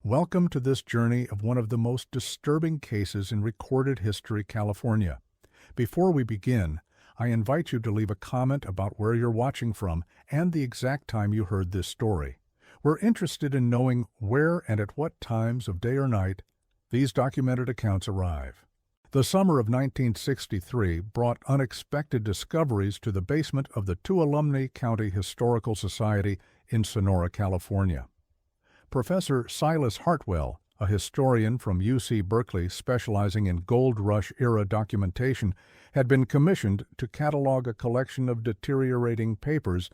Welcome to this journey of one of the most disturbing cases in recorded history, California. Before we begin, I invite you to leave a comment about where you're watching from and the exact time you heard this story. We're interested in knowing where and at what times of day or night these documented accounts arrive. The summer of 1963 brought unexpected discoveries to the basement of the Tuolumne County Historical Society in Sonora, California. Professor Silas Hartwell, a historian from UC Berkeley specializing in Gold Rush-era documentation, had been commissioned to catalog a collection of deteriorating papers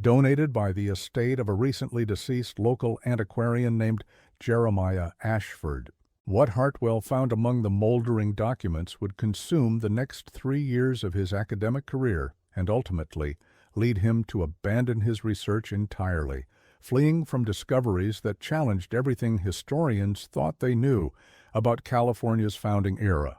donated by the estate of a recently deceased local antiquarian named Jeremiah Ashford. What Hartwell found among the moldering documents would consume the next 3 years of his academic career and ultimately lead him to abandon his research entirely, fleeing from discoveries that challenged everything historians thought they knew about California's founding era.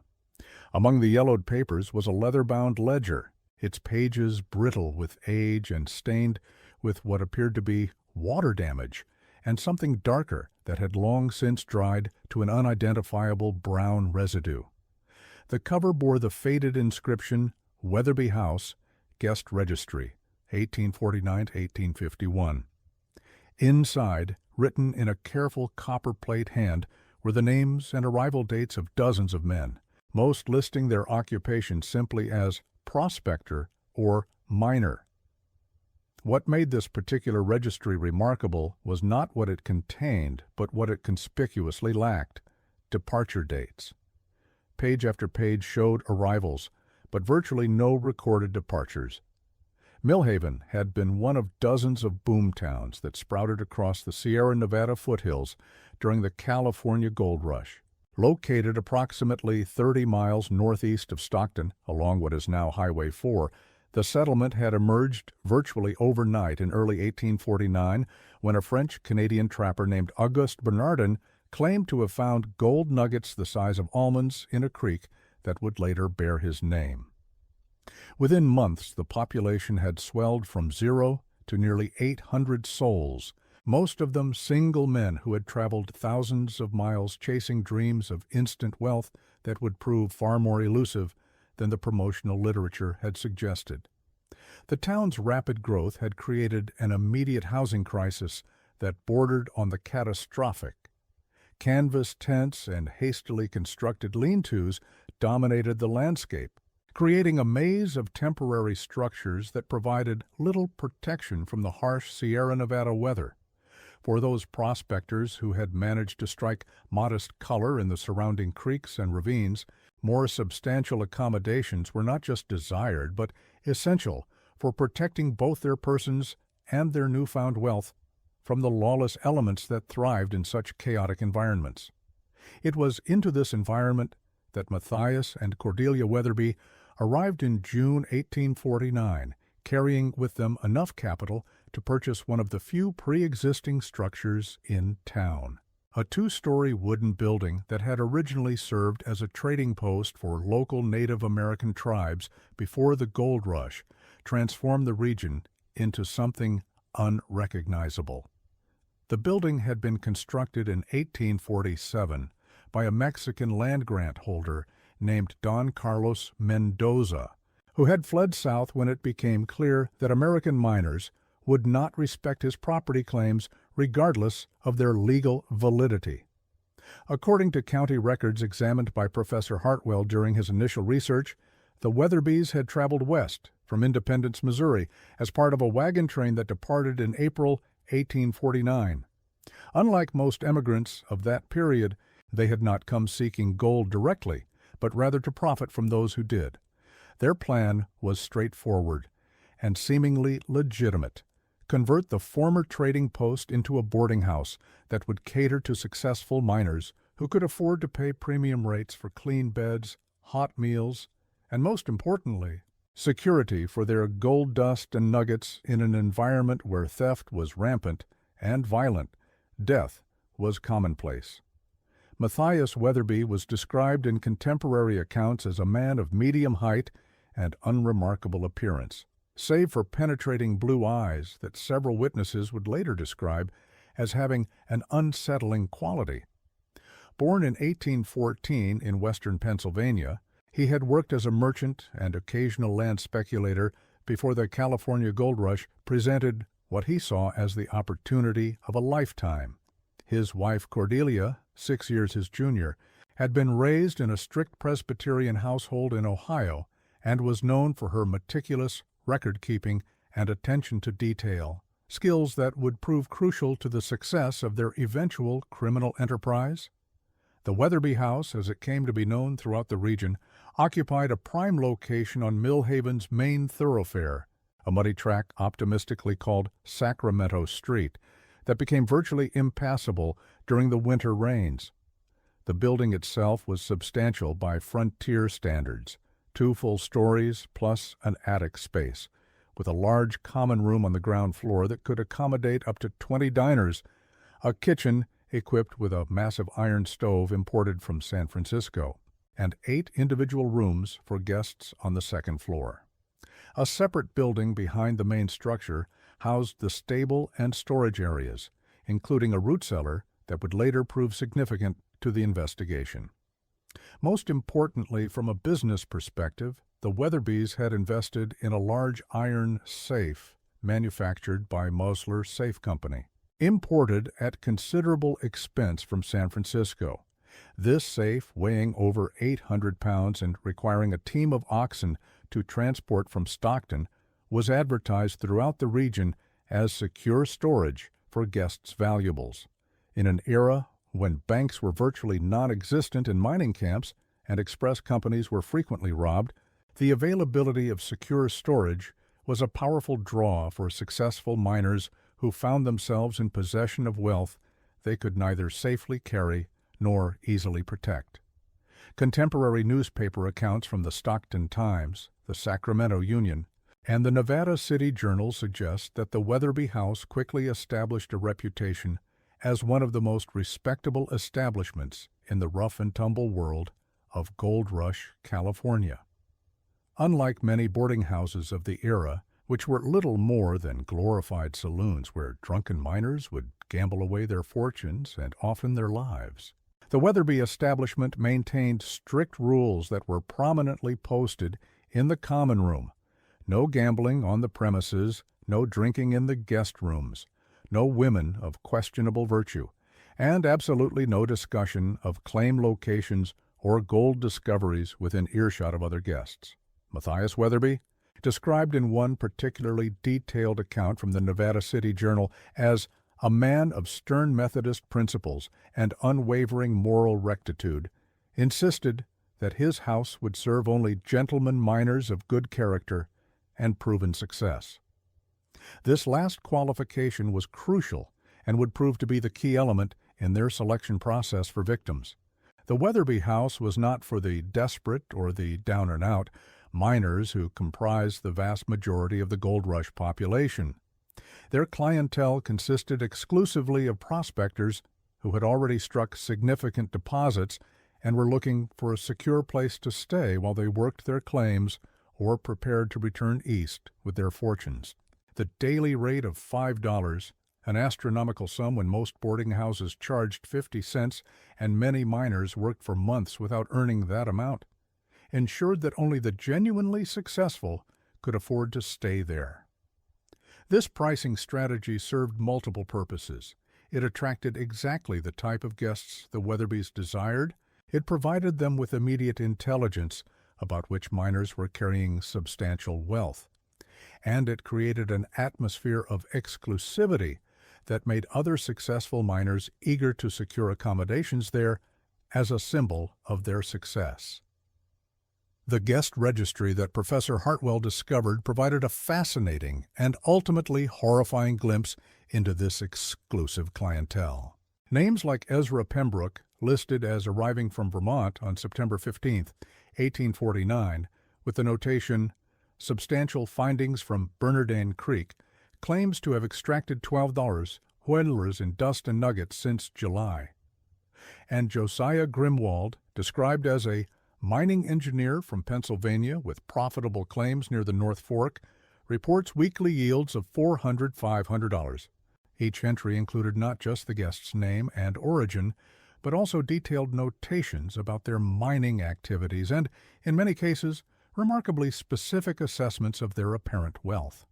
Among the yellowed papers was a leather-bound ledger, its pages brittle with age and stained with what appeared to be water damage, and something darker that had long since dried to an unidentifiable brown residue. The cover bore the faded inscription, Weatherby House, Guest Registry, 1849 to 1851. Inside, written in a careful copper-plate hand, were the names and arrival dates of dozens of men, most listing their occupation simply as prospector or miner. What made this particular registry remarkable was not what it contained, but what it conspicuously lacked: departure dates. Page after page showed arrivals, but virtually no recorded departures. Millhaven had been one of dozens of boom towns that sprouted across the Sierra Nevada foothills during the California Gold Rush. Located approximately 30 miles northeast of Stockton, along what is now Highway 4, the settlement had emerged virtually overnight in early 1849 when a French-Canadian trapper named Auguste Bernardin claimed to have found gold nuggets the size of almonds in a creek that would later bear his name. Within months, the population had swelled from 0 to nearly 800 souls, most of them single men who had traveled thousands of miles chasing dreams of instant wealth that would prove far more elusive than the promotional literature had suggested. The town's rapid growth had created an immediate housing crisis that bordered on the catastrophic. Canvas tents and hastily constructed lean-tos dominated the landscape, creating a maze of temporary structures that provided little protection from the harsh Sierra Nevada weather. For those prospectors who had managed to strike modest color in the surrounding creeks and ravines, more substantial accommodations were not just desired, but essential for protecting both their persons and their newfound wealth from the lawless elements that thrived in such chaotic environments. It was into this environment that Matthias and Cordelia Weatherby arrived in June 1849, carrying with them enough capital to purchase one of the few pre-existing structures in town. A 2-story wooden building that had originally served as a trading post for local Native American tribes before the gold rush transformed the region into something unrecognizable. The building had been constructed in 1847 by a Mexican land grant holder named Don Carlos Mendoza, who had fled south when it became clear that American miners would not respect his property claims regardless of their legal validity. According to county records examined by Professor Hartwell during his initial research, the Weatherbys had traveled west from Independence, Missouri, as part of a wagon train that departed in April 1849. Unlike most emigrants of that period, they had not come seeking gold directly, but rather to profit from those who did. Their plan was straightforward and seemingly legitimate: convert the former trading post into a boarding house that would cater to successful miners who could afford to pay premium rates for clean beds, hot meals, and most importantly, security for their gold dust and nuggets in an environment where theft was rampant and violent. Death was commonplace. Matthias Weatherby was described in contemporary accounts as a man of medium height and unremarkable appearance, save for penetrating blue eyes that several witnesses would later describe as having an unsettling quality. Born in 1814 in western Pennsylvania, he had worked as a merchant and occasional land speculator before the California gold rush presented what he saw as the opportunity of a lifetime. His wife Cordelia, 6 years his junior, had been raised in a strict Presbyterian household in Ohio and was known for her meticulous record-keeping and attention to detail, skills that would prove crucial to the success of their eventual criminal enterprise. The Weatherby House, as it came to be known throughout the region, occupied a prime location on Millhaven's main thoroughfare, a muddy track optimistically called Sacramento Street, that became virtually impassable during the winter rains. The building itself was substantial by frontier standards, 2 full stories plus an attic space, with a large common room on the ground floor that could accommodate up to 20 diners, a kitchen equipped with a massive iron stove imported from San Francisco, and 8 individual rooms for guests on the second floor. A separate building behind the main structure housed the stable and storage areas, including a root cellar that would later prove significant to the investigation. Most importantly, from a business perspective, the Weatherbys had invested in a large iron safe manufactured by Mosler Safe Company, imported at considerable expense from San Francisco. This safe, weighing over 800 pounds and requiring a team of oxen to transport from Stockton, was advertised throughout the region as secure storage for guests' valuables. In an era when banks were virtually non-existent in mining camps and express companies were frequently robbed, the availability of secure storage was a powerful draw for successful miners who found themselves in possession of wealth they could neither safely carry nor easily protect. Contemporary newspaper accounts from the Stockton Times, the Sacramento Union, and the Nevada City Journal suggest that the Weatherby House quickly established a reputation as one of the most respectable establishments in the rough-and-tumble world of Gold Rush, California. Unlike many boarding houses of the era, which were little more than glorified saloons where drunken miners would gamble away their fortunes and often their lives, the Weatherby establishment maintained strict rules that were prominently posted in the common room. No gambling on the premises, no drinking in the guest rooms, no women of questionable virtue, and absolutely no discussion of claim locations or gold discoveries within earshot of other guests. Matthias Weatherby, described in one particularly detailed account from the Nevada City Journal as a man of stern Methodist principles and unwavering moral rectitude, insisted that his house would serve only gentlemen miners of good character and proven success. This last qualification was crucial and would prove to be the key element in their selection process for victims. The Weatherby House was not for the desperate or the down-and-out miners who comprised the vast majority of the gold rush population. Their clientele consisted exclusively of prospectors who had already struck significant deposits and were looking for a secure place to stay while they worked their claims or prepared to return east with their fortunes. The daily rate of $5, an astronomical sum when most boarding houses charged 50 cents and many miners worked for months without earning that amount, ensured that only the genuinely successful could afford to stay there. This pricing strategy served multiple purposes. It attracted exactly the type of guests the Weatherbys desired. It provided them with immediate intelligence about which miners were carrying substantial wealth. And it created an atmosphere of exclusivity that made other successful miners eager to secure accommodations there as a symbol of their success. The guest registry that Professor Hartwell discovered provided a fascinating and ultimately horrifying glimpse into this exclusive clientele. Names like Ezra Pembroke, listed as arriving from Vermont on September 15, 1849, with the notation, "Substantial findings from Bernardine Creek," claims to have extracted $12 whalers in dust and nuggets since July. And Josiah Grimwald, described as a mining engineer from Pennsylvania with profitable claims near the North Fork, reports weekly yields of $400–500. Each entry included not just the guest's name and origin, but also detailed notations about their mining activities and, in many cases, remarkably specific assessments of their apparent wealth.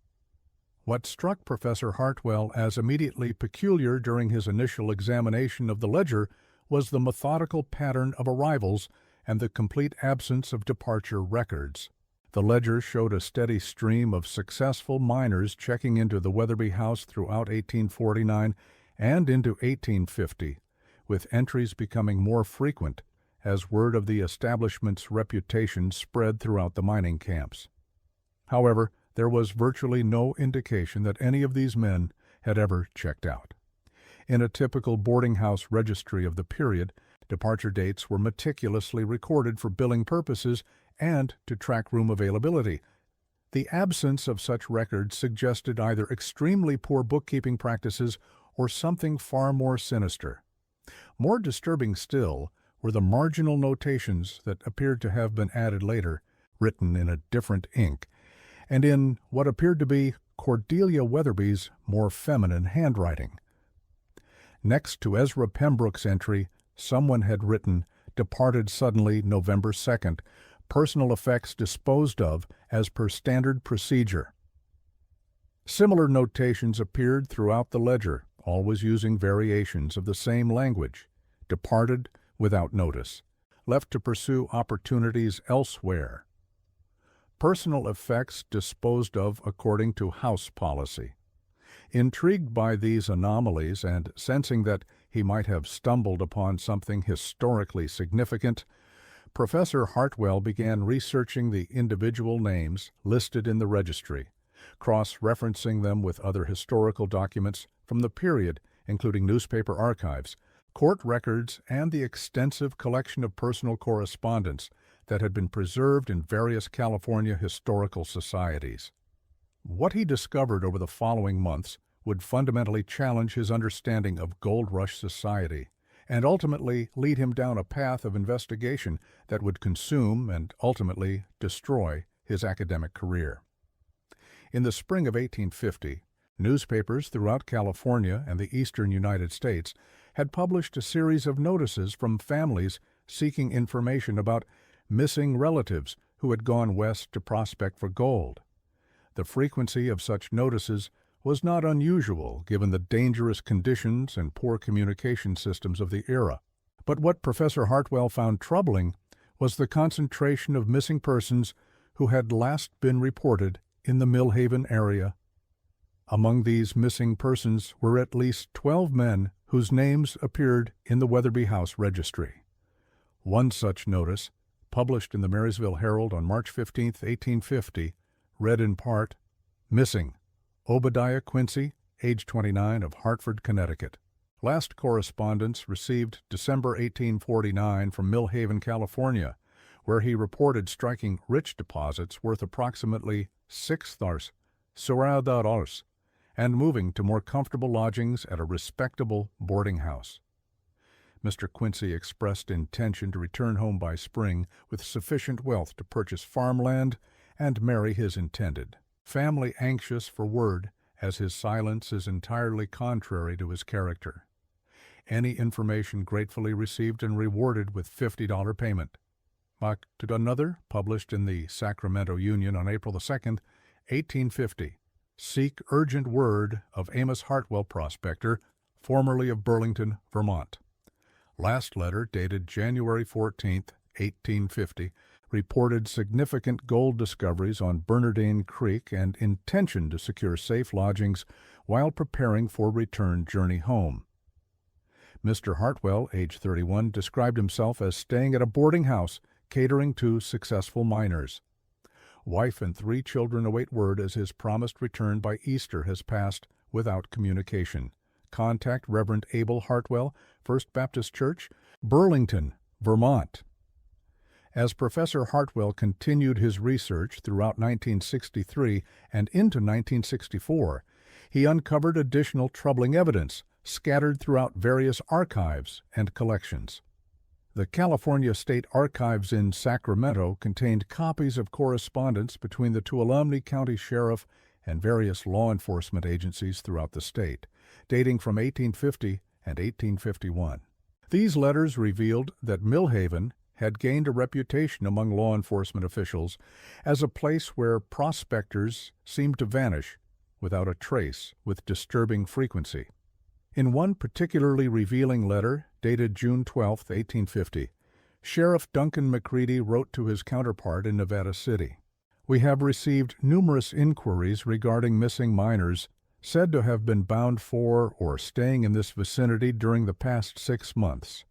What struck Professor Hartwell as immediately peculiar during his initial examination of the ledger was the methodical pattern of arrivals and the complete absence of departure records. The ledger showed a steady stream of successful miners checking into the Weatherby House throughout 1849 and into 1850, with entries becoming more frequent as word of the establishment's reputation spread throughout the mining camps. However, there was virtually no indication that any of these men had ever checked out. In a typical boarding house registry of the period, departure dates were meticulously recorded for billing purposes and to track room availability. The absence of such records suggested either extremely poor bookkeeping practices or something far more sinister. More disturbing still were the marginal notations that appeared to have been added later, written in a different ink, and in what appeared to be Cordelia Weatherby's more feminine handwriting. Next to Ezra Pembroke's entry, someone had written, "Departed suddenly November 2nd, personal effects disposed of as per standard procedure." Similar notations appeared throughout the ledger, always using variations of the same language. Departed without notice. Left to pursue opportunities elsewhere. Personal effects disposed of according to house policy. Intrigued by these anomalies and sensing that he might have stumbled upon something historically significant, Professor Hartwell began researching the individual names listed in the registry, cross-referencing them with other historical documents from the period, including newspaper archives, court records, and the extensive collection of personal correspondence that had been preserved in various California historical societies. What he discovered over the following months would fundamentally challenge his understanding of Gold Rush society and ultimately lead him down a path of investigation that would consume and ultimately destroy his academic career. In the spring of 1850, newspapers throughout California and the eastern United States had published a series of notices from families seeking information about missing relatives who had gone west to prospect for gold. The frequency of such notices was not unusual given the dangerous conditions and poor communication systems of the era. But what Professor Hartwell found troubling was the concentration of missing persons who had last been reported in the Millhaven area. Among these missing persons were at least 12 men whose names appeared in the Weatherby House registry. One such notice, published in the Marysville Herald on March 15, 1850, read in part, "Missing, Obadiah Quincy, age 29, of Hartford, Connecticut. Last correspondence received December 1849 from Millhaven, California, where he reported striking rich deposits worth approximately $6,000 and moving to more comfortable lodgings at a respectable boarding house." Mr. Quincy expressed intention to return home by spring with sufficient wealth to purchase farmland and marry his intended. Family anxious for word, as his silence is entirely contrary to his character. Any information gratefully received and rewarded with $50 payment. Back to another, published in the Sacramento Union on April 2, 1850. Seek urgent word of Amos Hartwell, prospector, formerly of Burlington, Vermont. Last letter, dated January 14, 1850, reported significant gold discoveries on Bernardine Creek and intention to secure safe lodgings while preparing for return journey home. Mr. Hartwell, age 31, described himself as staying at a boarding house catering to successful miners. Wife and 3 children await word as his promised return by Easter has passed without communication. Contact Reverend Abel Hartwell, First Baptist Church, Burlington, Vermont. As Professor Hartwell continued his research throughout 1963 and into 1964, he uncovered additional troubling evidence scattered throughout various archives and collections. The California State Archives in Sacramento contained copies of correspondence between the Tuolumne County Sheriff and various law enforcement agencies throughout the state, dating from 1850 and 1851. These letters revealed that Millhaven had gained a reputation among law enforcement officials as a place where prospectors seemed to vanish without a trace with disturbing frequency. In one particularly revealing letter, dated June 12, 1850, Sheriff Duncan McCready wrote to his counterpart in Nevada City, "We have received numerous inquiries regarding missing miners said to have been bound for or staying in this vicinity during the past 6 months.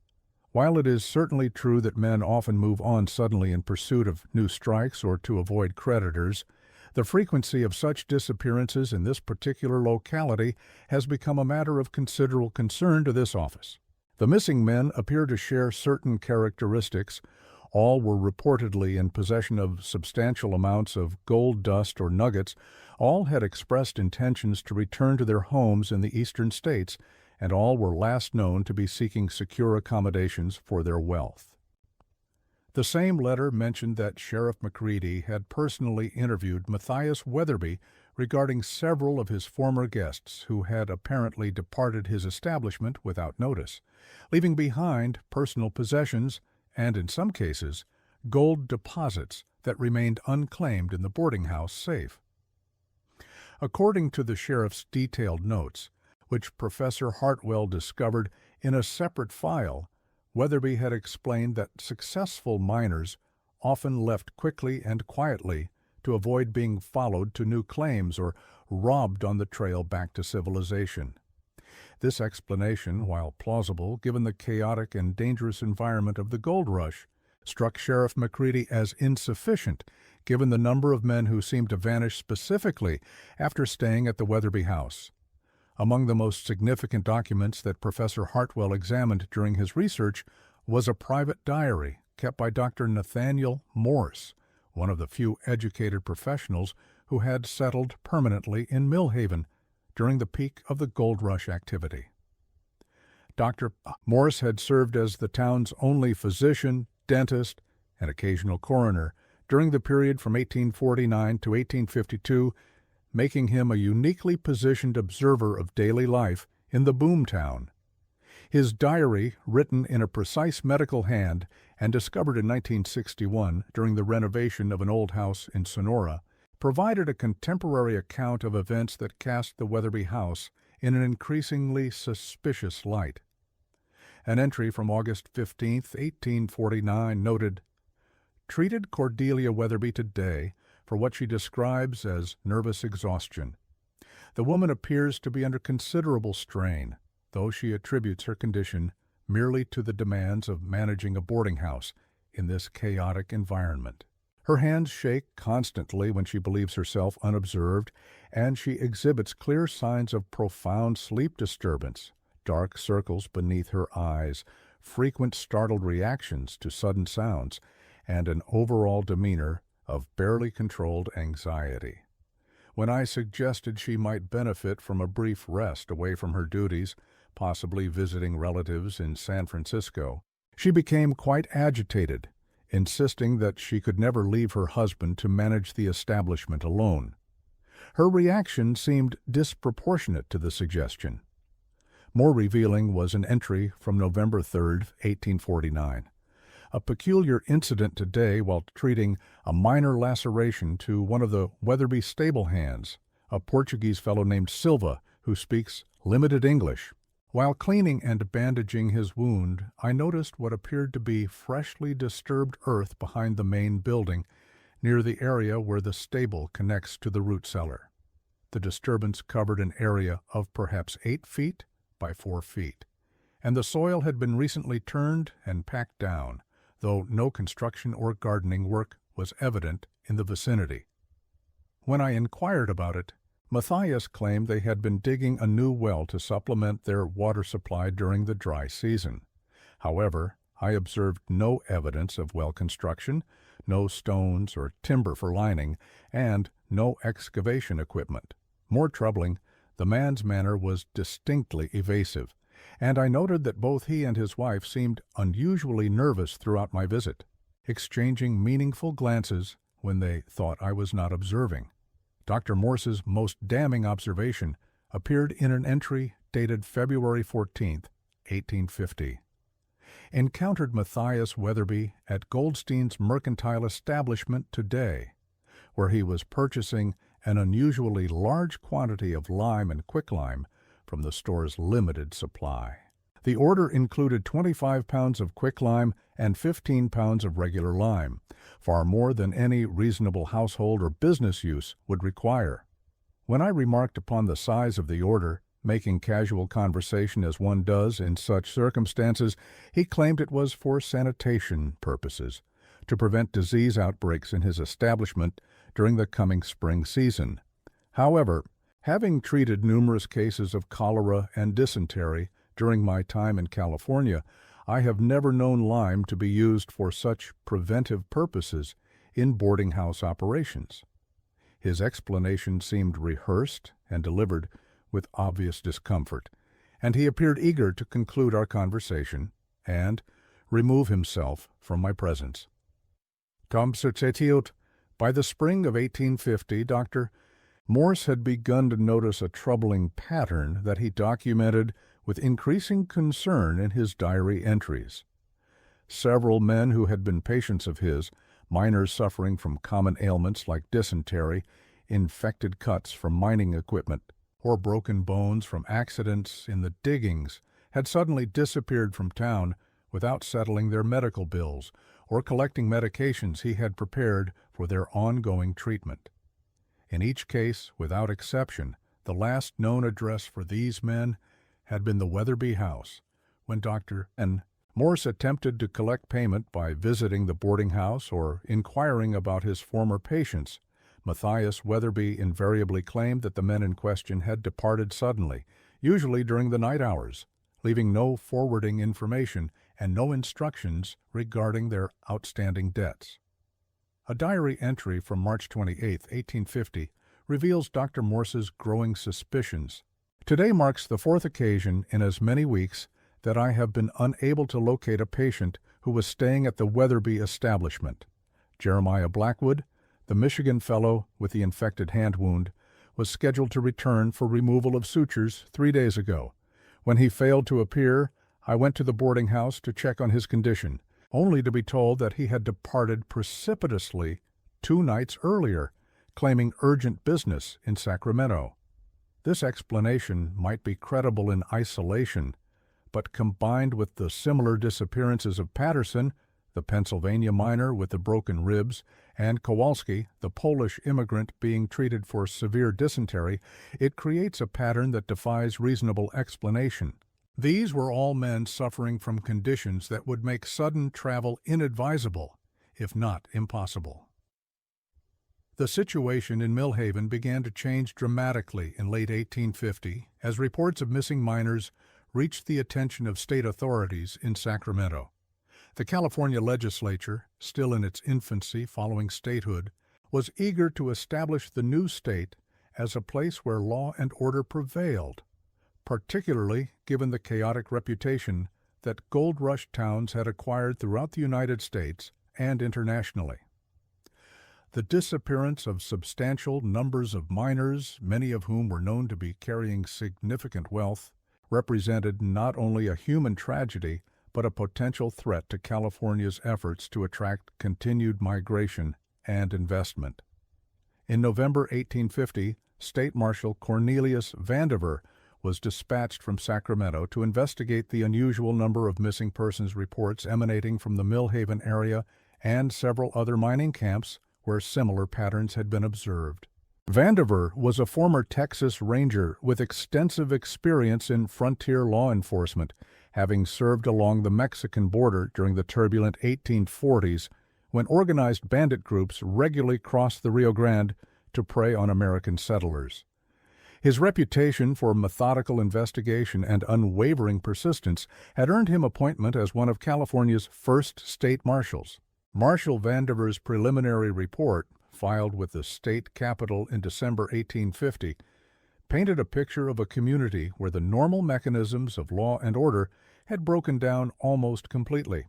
While it is certainly true that men often move on suddenly in pursuit of new strikes or to avoid creditors, the frequency of such disappearances in this particular locality has become a matter of considerable concern to this office. The missing men appear to share certain characteristics. All were reportedly in possession of substantial amounts of gold dust or nuggets. All had expressed intentions to return to their homes in the eastern states, and all were last known to be seeking secure accommodations for their wealth." The same letter mentioned that Sheriff McCready had personally interviewed Matthias Weatherby regarding several of his former guests who had apparently departed his establishment without notice, leaving behind personal possessions and, in some cases, gold deposits that remained unclaimed in the boarding-house safe. According to the sheriff's detailed notes, which Professor Hartwell discovered in a separate file, Weatherby had explained that successful miners often left quickly and quietly to avoid being followed to new claims or robbed on the trail back to civilization. This explanation, while plausible given the chaotic and dangerous environment of the gold rush, struck Sheriff McCready as insufficient given the number of men who seemed to vanish specifically after staying at the Weatherby house. Among the most significant documents that Professor Hartwell examined during his research was a private diary kept by Dr. Nathaniel Morse, one of the few educated professionals who had settled permanently in Millhaven during the peak of the gold rush activity. Dr. Morse had served as the town's only physician, dentist, and occasional coroner during the period from 1849 to 1852, making him a uniquely positioned observer of daily life in the boom town. His diary, written in a precise medical hand and discovered in 1961 during the renovation of an old house in Sonora, provided a contemporary account of events that cast the Weatherby house in an increasingly suspicious light. An entry from August 15, 1849 noted, "Treated Cordelia Weatherby today for what she describes as nervous exhaustion. The woman appears to be under considerable strain, though she attributes her condition merely to the demands of managing a boarding house in this chaotic environment. Her hands shake constantly when she believes herself unobserved, and she exhibits clear signs of profound sleep disturbance, dark circles beneath her eyes, frequent startled reactions to sudden sounds, and an overall demeanor of barely controlled anxiety. When I suggested she might benefit from a brief rest away from her duties, possibly visiting relatives in San Francisco, she became quite agitated, insisting that she could never leave her husband to manage the establishment alone. Her reaction seemed disproportionate to the suggestion." More revealing was an entry from November 3, 1849. "A peculiar incident today while treating a minor laceration to one of the Weatherby stable hands, a Portuguese fellow named Silva, who speaks limited English. While cleaning and bandaging his wound, I noticed what appeared to be freshly disturbed earth behind the main building, near the area where the stable connects to the root cellar. The disturbance covered an area of perhaps 8 feet by 4 feet, and the soil had been recently turned and packed down, though no construction or gardening work was evident in the vicinity. When I inquired about it, Matthias claimed they had been digging a new well to supplement their water supply during the dry season. However, I observed no evidence of well construction, no stones or timber for lining, and no excavation equipment. More troubling, the man's manner was distinctly evasive, and I noted that both he and his wife seemed unusually nervous throughout my visit, exchanging meaningful glances when they thought I was not observing. Dr. Morse's most damning observation appeared in an entry dated February 14, 1850. Encountered Matthias Weatherby at Goldstein's mercantile establishment today, where he was purchasing an unusually large quantity of lime and quicklime from the store's limited supply. The order included 25 pounds of quicklime and 15 pounds of regular lime, far more than any reasonable household or business use would require. When I remarked upon the size of the order, making casual conversation as one does in such circumstances, he claimed it was for sanitation purposes, to prevent disease outbreaks in his establishment during the coming spring season. However, having treated numerous cases of cholera and dysentery during my time in California, I have never known lime to be used for such preventive purposes in boarding house operations. His explanation seemed rehearsed and delivered with obvious discomfort, and he appeared eager to conclude our conversation and remove himself from my presence. Tom Sertetiot, by the spring of 1850, Dr. Morse had begun to notice a troubling pattern that he documented with increasing concern in his diary entries. Several men who had been patients of his, miners suffering from common ailments like dysentery, infected cuts from mining equipment, or broken bones from accidents in the diggings, had suddenly disappeared from town without settling their medical bills or collecting medications he had prepared for their ongoing treatment. In each case, without exception, the last known address for these men had been the Weatherby house. When Dr. Morse attempted to collect payment by visiting the boarding house or inquiring about his former patients, Matthias Weatherby invariably claimed that the men in question had departed suddenly, usually during the night hours, leaving no forwarding information and no instructions regarding their outstanding debts. A diary entry from March 28, 1850, reveals Dr. Morse's growing suspicions. Today marks the fourth occasion in as many weeks that I have been unable to locate a patient who was staying at the Weatherby establishment. Jeremiah Blackwood, the Michigan fellow with the infected hand wound, was scheduled to return for removal of sutures 3 days ago. When he failed to appear, I went to the boarding house to check on his condition, only to be told that he had departed precipitously 2 nights earlier, claiming urgent business in Sacramento. This explanation might be credible in isolation, but combined with the similar disappearances of Patterson, the Pennsylvania miner with the broken ribs, and Kowalski, the Polish immigrant being treated for severe dysentery, it creates a pattern that defies reasonable explanation. These were all men suffering from conditions that would make sudden travel inadvisable, if not impossible. The situation in Millhaven began to change dramatically in late 1850 as reports of missing miners reached the attention of state authorities in Sacramento. The California legislature, still in its infancy following statehood, was eager to establish the new state as a place where law and order prevailed, particularly given the chaotic reputation that gold rush towns had acquired throughout the United States and internationally. The disappearance of substantial numbers of miners, many of whom were known to be carrying significant wealth, represented not only a human tragedy but a potential threat to California's efforts to attract continued migration and investment. In November 1850, State Marshal Cornelius Vandiver was dispatched from Sacramento to investigate the unusual number of missing persons reports emanating from the Millhaven area and several other mining camps where similar patterns had been observed. Vandiver was a former Texas Ranger with extensive experience in frontier law enforcement, having served along the Mexican border during the turbulent 1840s when organized bandit groups regularly crossed the Rio Grande to prey on American settlers. His reputation for methodical investigation and unwavering persistence had earned him appointment as one of California's first state marshals. Marshal Vandiver's preliminary report, filed with the state capitol in December 1850, painted a picture of a community where the normal mechanisms of law and order had broken down almost completely.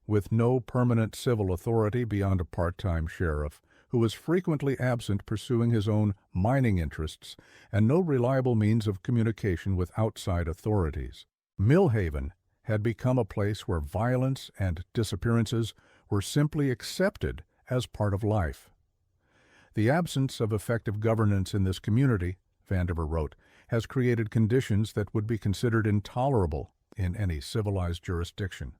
With no permanent civil authority beyond a part-time sheriff, who was frequently absent pursuing his own mining interests and no reliable means of communication with outside authorities. Millhaven had become a place where violence and disappearances were simply accepted as part of life. The absence of effective governance in this community, Vandiver wrote, has created conditions that would be considered intolerable in any civilized jurisdiction.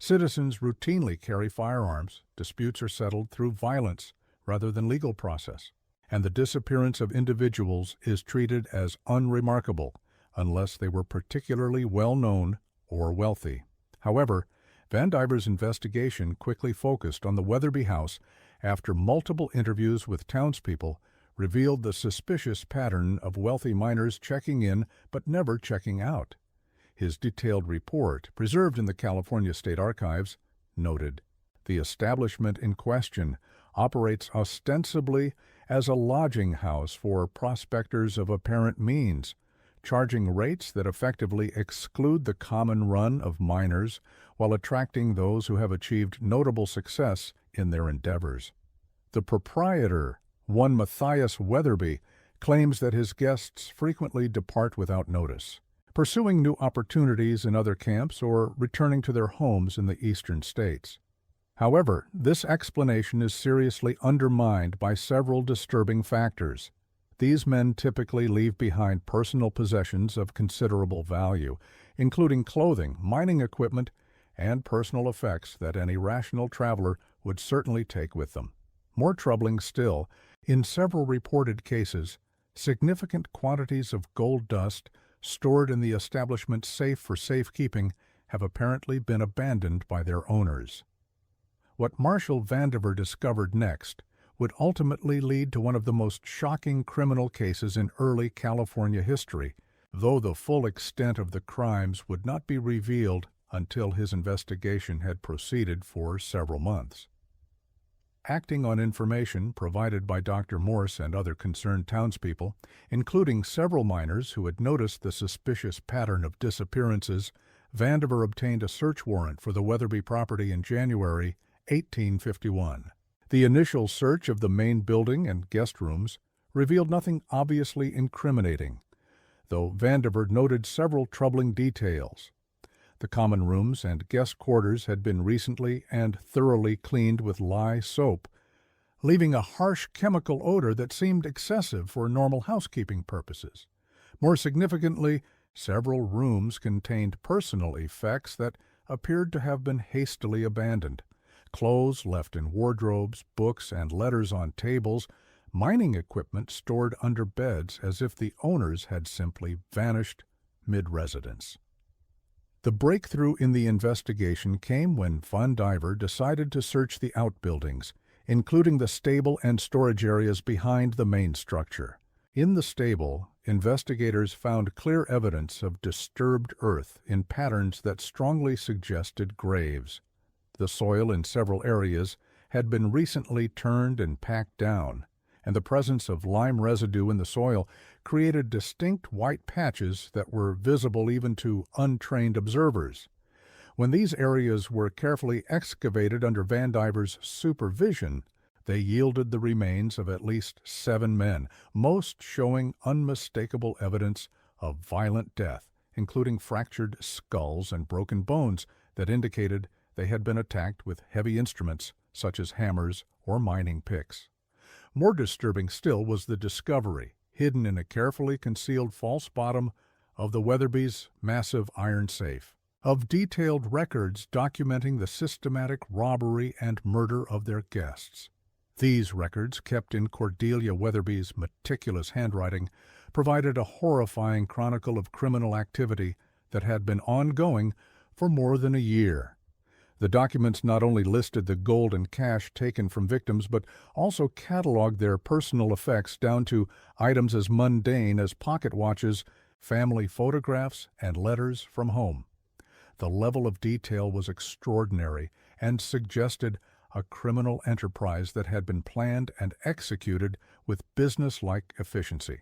Citizens routinely carry firearms, disputes are settled through violence rather than legal process, and the disappearance of individuals is treated as unremarkable unless they were particularly well-known or wealthy. However, Vandiver's investigation quickly focused on the Weatherby house after multiple interviews with townspeople revealed the suspicious pattern of wealthy miners checking in but never checking out. His detailed report, preserved in the California State Archives, noted, "The establishment in question operates ostensibly as a lodging house for prospectors of apparent means, charging rates that effectively exclude the common run of miners while attracting those who have achieved notable success in their endeavors." The proprietor, one Matthias Weatherby, claims that his guests frequently depart without notice, pursuing new opportunities in other camps or returning to their homes in the eastern states. However, this explanation is seriously undermined by several disturbing factors. These men typically leave behind personal possessions of considerable value, including clothing, mining equipment, and personal effects that any rational traveler would certainly take with them. More troubling still, in several reported cases, significant quantities of gold dust stored in the establishment's safe for safekeeping have apparently been abandoned by their owners. What Marshal Vandiver discovered next would ultimately lead to one of the most shocking criminal cases in early California history, though the full extent of the crimes would not be revealed until his investigation had proceeded for several months. Acting on information provided by Dr. Morse and other concerned townspeople, including several miners who had noticed the suspicious pattern of disappearances, Vandiver obtained a search warrant for the Weatherby property in January 1851. The initial search of the main building and guest rooms revealed nothing obviously incriminating, though Vandiver noted several troubling details. The common rooms and guest quarters had been recently and thoroughly cleaned with lye soap, leaving a harsh chemical odor that seemed excessive for normal housekeeping purposes. More significantly, several rooms contained personal effects that appeared to have been hastily abandoned. Clothes left in wardrobes, books and letters on tables, mining equipment stored under beds as if the owners had simply vanished mid-residence. The breakthrough in the investigation came when Vandiver decided to search the outbuildings, including the stable and storage areas behind the main structure. In the stable, investigators found clear evidence of disturbed earth in patterns that strongly suggested graves. The soil in several areas had been recently turned and packed down, and the presence of lime residue in the soil created distinct white patches that were visible even to untrained observers. When these areas were carefully excavated under Vandiver's supervision, they yielded the remains of at least 7 men, most showing unmistakable evidence of violent death, including fractured skulls and broken bones that indicated they had been attacked with heavy instruments such as hammers or mining picks. More disturbing still was the discovery, hidden in a carefully concealed false bottom of the Weatherby's massive iron safe, of detailed records documenting the systematic robbery and murder of their guests. These records, kept in Cordelia Weatherby's meticulous handwriting, provided a horrifying chronicle of criminal activity that had been ongoing for more than a year. The documents not only listed the gold and cash taken from victims, but also cataloged their personal effects down to items as mundane as pocket watches, family photographs, and letters from home. The level of detail was extraordinary and suggested a criminal enterprise that had been planned and executed with business-like efficiency.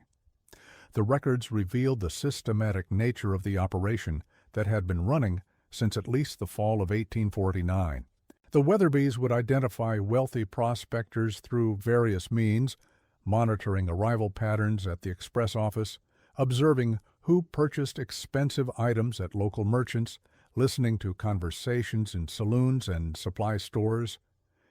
The records revealed the systematic nature of the operation that had been running since at least the fall of 1849. The Weatherbys would identify wealthy prospectors through various means, monitoring arrival patterns at the express office, observing who purchased expensive items at local merchants, listening to conversations in saloons and supply stores,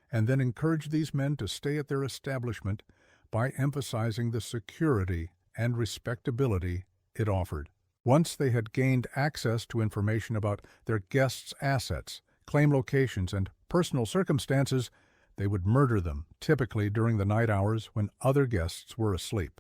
and then encourage these men to stay at their establishment by emphasizing the security and respectability it offered. Once they had gained access to information about their guests' assets, claim locations, and personal circumstances, they would murder them, typically during the night hours when other guests were asleep.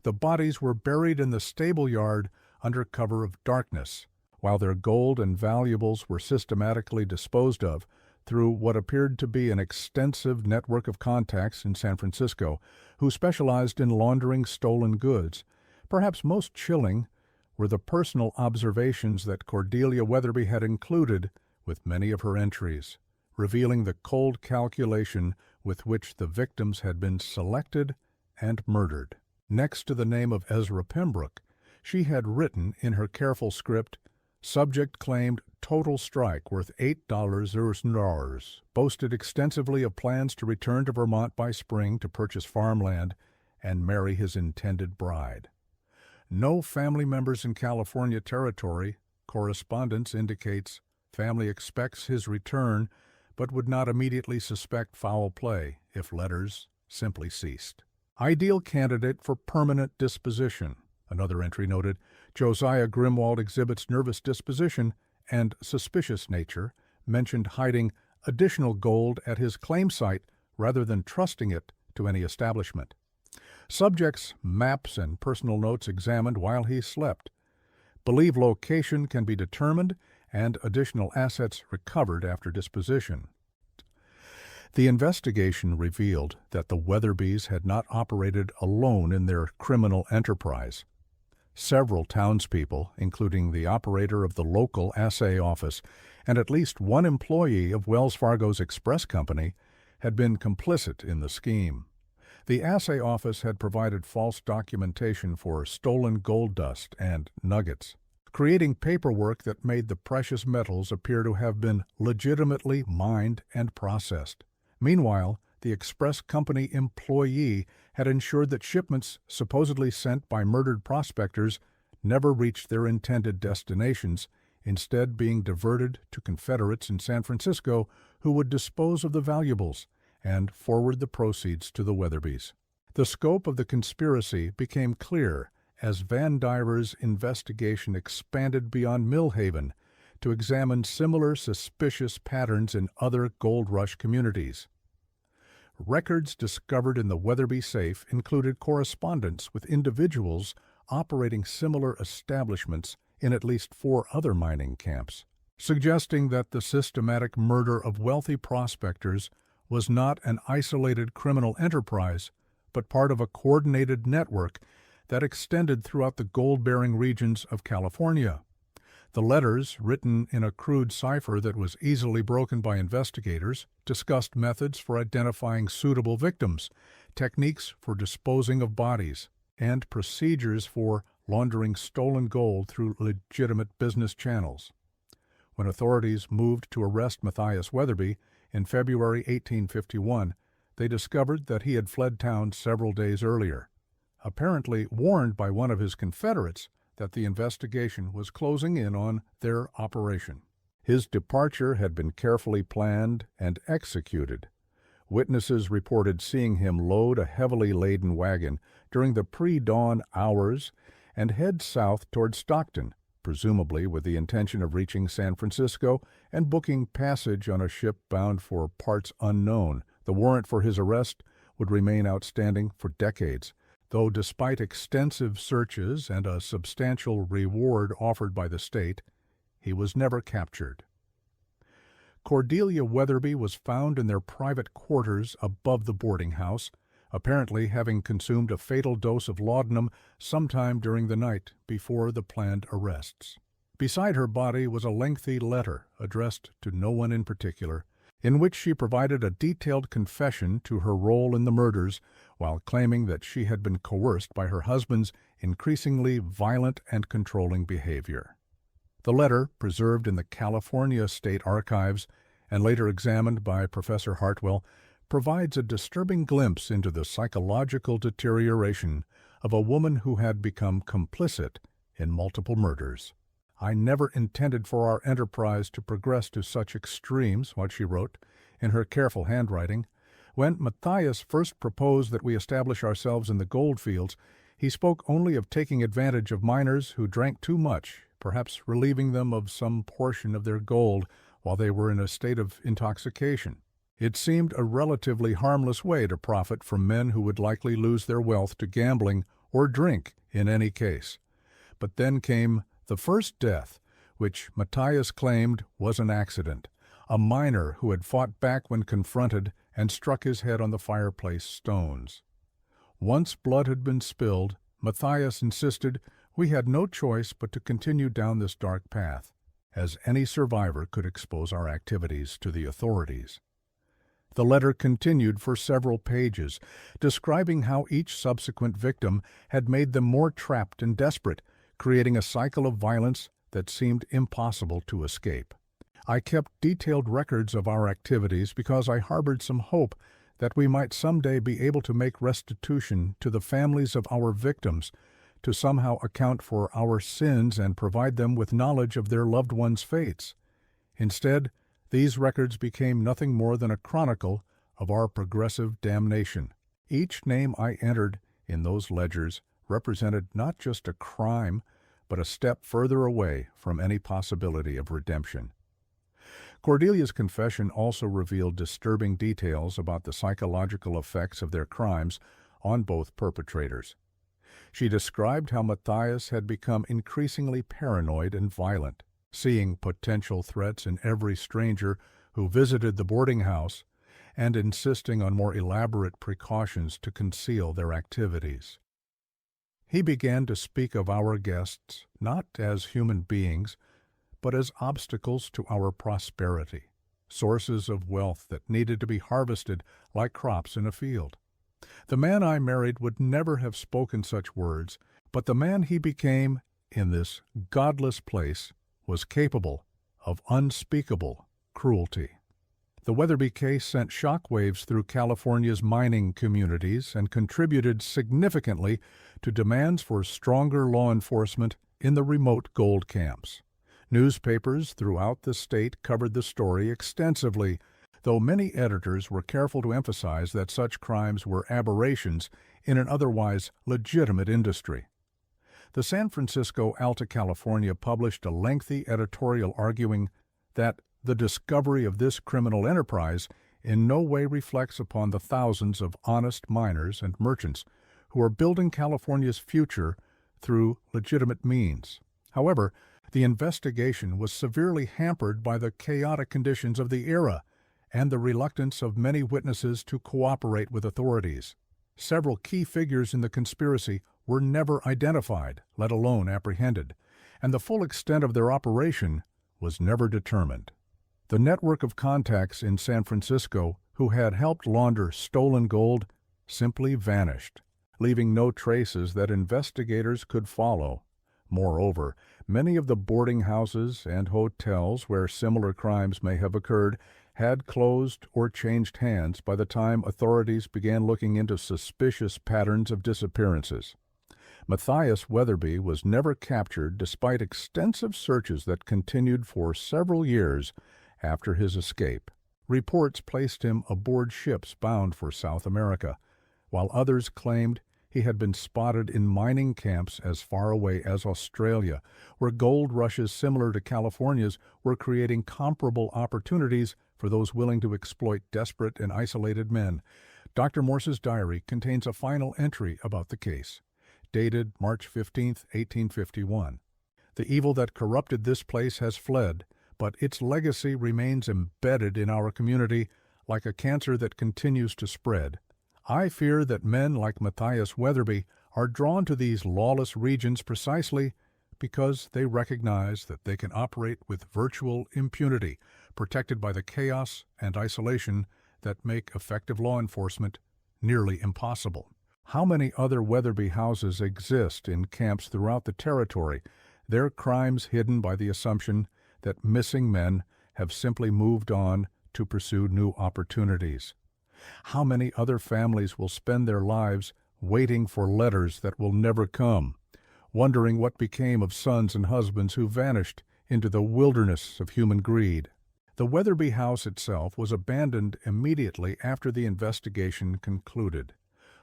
The bodies were buried in the stable yard under cover of darkness, while their gold and valuables were systematically disposed of through what appeared to be an extensive network of contacts in San Francisco who specialized in laundering stolen goods. Perhaps most chilling were the personal observations that Cordelia Weatherby had included with many of her entries, revealing the cold calculation with which the victims had been selected and murdered. Next to the name of Ezra Pembroke, she had written in her careful script, "Subject claimed total strike worth $8,000, boasted extensively of plans to return to Vermont by spring to purchase farmland and marry his intended bride. No family members in California territory. Correspondence indicates family expects his return, but would not immediately suspect foul play if letters simply ceased. Ideal candidate for permanent disposition." Another entry noted, "Josiah Grimwald exhibits nervous disposition and suspicious nature, mentioned hiding additional gold at his claim site rather than trusting it to any establishment. Subject's maps and personal notes examined while he slept. Believe location can be determined and additional assets recovered after disposition." The investigation revealed that the Weatherbys had not operated alone in their criminal enterprise. Several townspeople, including the operator of the local assay office and at least one employee of Wells Fargo's Express Company, had been complicit in the scheme. The assay office had provided false documentation for stolen gold dust and nuggets, creating paperwork that made the precious metals appear to have been legitimately mined and processed. Meanwhile, the Express Company employee had ensured that shipments supposedly sent by murdered prospectors never reached their intended destinations, instead being diverted to Confederates in San Francisco who would dispose of the valuables and forward the proceeds to the Weatherbys. The scope of the conspiracy became clear as Van Diver's investigation expanded beyond Millhaven to examine similar suspicious patterns in other gold rush communities. Records discovered in the Weatherby safe included correspondence with individuals operating similar establishments in at least 4 other mining camps, suggesting that the systematic murder of wealthy prospectors was not an isolated criminal enterprise, but part of a coordinated network that extended throughout the gold-bearing regions of California. The letters, written in a crude cipher that was easily broken by investigators, discussed methods for identifying suitable victims, techniques for disposing of bodies, and procedures for laundering stolen gold through legitimate business channels. When authorities moved to arrest Matthias Weatherby in February 1851, they discovered that he had fled town several days earlier, apparently warned by one of his Confederates that the investigation was closing in on their operation. His departure had been carefully planned and executed. Witnesses reported seeing him load a heavily laden wagon during the pre-dawn hours and head south toward Stockton, presumably with the intention of reaching San Francisco and booking passage on a ship bound for parts unknown. The warrant for his arrest would remain outstanding for decades, though despite extensive searches and a substantial reward offered by the state, he was never captured. Cordelia Weatherby was found in their private quarters above the boardinghouse, apparently having consumed a fatal dose of laudanum sometime during the night before the planned arrests. Beside her body was a lengthy letter addressed to no one in particular, in which she provided a detailed confession to her role in the murders while claiming that she had been coerced by her husband's increasingly violent and controlling behavior. The letter, preserved in the California State Archives, and later examined by Professor Hartwell, provides a disturbing glimpse into the psychological deterioration of a woman who had become complicit in multiple murders. "I never intended for our enterprise to progress to such extremes," what she wrote in her careful handwriting. "When Matthias first proposed that we establish ourselves in the gold fields, he spoke only of taking advantage of miners who drank too much, perhaps relieving them of some portion of their gold while they were in a state of intoxication. It seemed a relatively harmless way to profit from men who would likely lose their wealth to gambling or drink in any case. But then came the first death, which Matthias claimed was an accident, a miner who had fought back when confronted and struck his head on the fireplace stones. Once blood had been spilled, Matthias insisted we had no choice but to continue down this dark path, as any survivor could expose our activities to the authorities." The letter continued for several pages, describing how each subsequent victim had made them more trapped and desperate, creating a cycle of violence that seemed impossible to escape. "I kept detailed records of our activities because I harbored some hope that we might someday be able to make restitution to the families of our victims, to somehow account for our sins and provide them with knowledge of their loved ones' fates. Instead, these records became nothing more than a chronicle of our progressive damnation. Each name I entered in those ledgers represented not just a crime, but a step further away from any possibility of redemption." Cordelia's confession also revealed disturbing details about the psychological effects of their crimes on both perpetrators. She described how Matthias had become increasingly paranoid and violent, seeing potential threats in every stranger who visited the boarding house and insisting on more elaborate precautions to conceal their activities. He began to speak of our guests not as human beings, but as obstacles to our prosperity, sources of wealth that needed to be harvested like crops in a field. "The man I married would never have spoken such words, but the man he became in this godless place was capable of unspeakable cruelty." The Weatherby case sent shockwaves through California's mining communities and contributed significantly to demands for stronger law enforcement in the remote gold camps. Newspapers throughout the state covered the story extensively, though many editors were careful to emphasize that such crimes were aberrations in an otherwise legitimate industry. The San Francisco Alta California published a lengthy editorial arguing that the discovery of this criminal enterprise in no way reflects upon the thousands of honest miners and merchants who are building California's future through legitimate means. However, the investigation was severely hampered by the chaotic conditions of the era and the reluctance of many witnesses to cooperate with authorities. Several key figures in the conspiracy were never identified, let alone apprehended, and the full extent of their operation was never determined. The network of contacts in San Francisco who had helped launder stolen gold simply vanished, leaving no traces that investigators could follow. Moreover, many of the boarding houses and hotels where similar crimes may have occurred had closed or changed hands by the time authorities began looking into suspicious patterns of disappearances. Matthias Weatherby was never captured despite extensive searches that continued for several years after his escape. Reports placed him aboard ships bound for South America, while others claimed he had been spotted in mining camps as far away as Australia, where gold rushes similar to California's were creating comparable opportunities for those willing to exploit desperate and isolated men. Dr. Morse's diary contains a final entry about the case, dated March 15, 1851. "The evil that corrupted this place has fled, but its legacy remains embedded in our community like a cancer that continues to spread. I fear that men like Matthias Weatherby are drawn to these lawless regions precisely because they recognize that they can operate with virtual impunity, protected by the chaos and isolation that make effective law enforcement nearly impossible." How many other Weatherby houses exist in camps throughout the territory, their crimes hidden by the assumption that missing men have simply moved on to pursue new opportunities. How many other families will spend their lives waiting for letters that will never come, wondering what became of sons and husbands who vanished into the wilderness of human greed? The Weatherby house itself was abandoned immediately after the investigation concluded.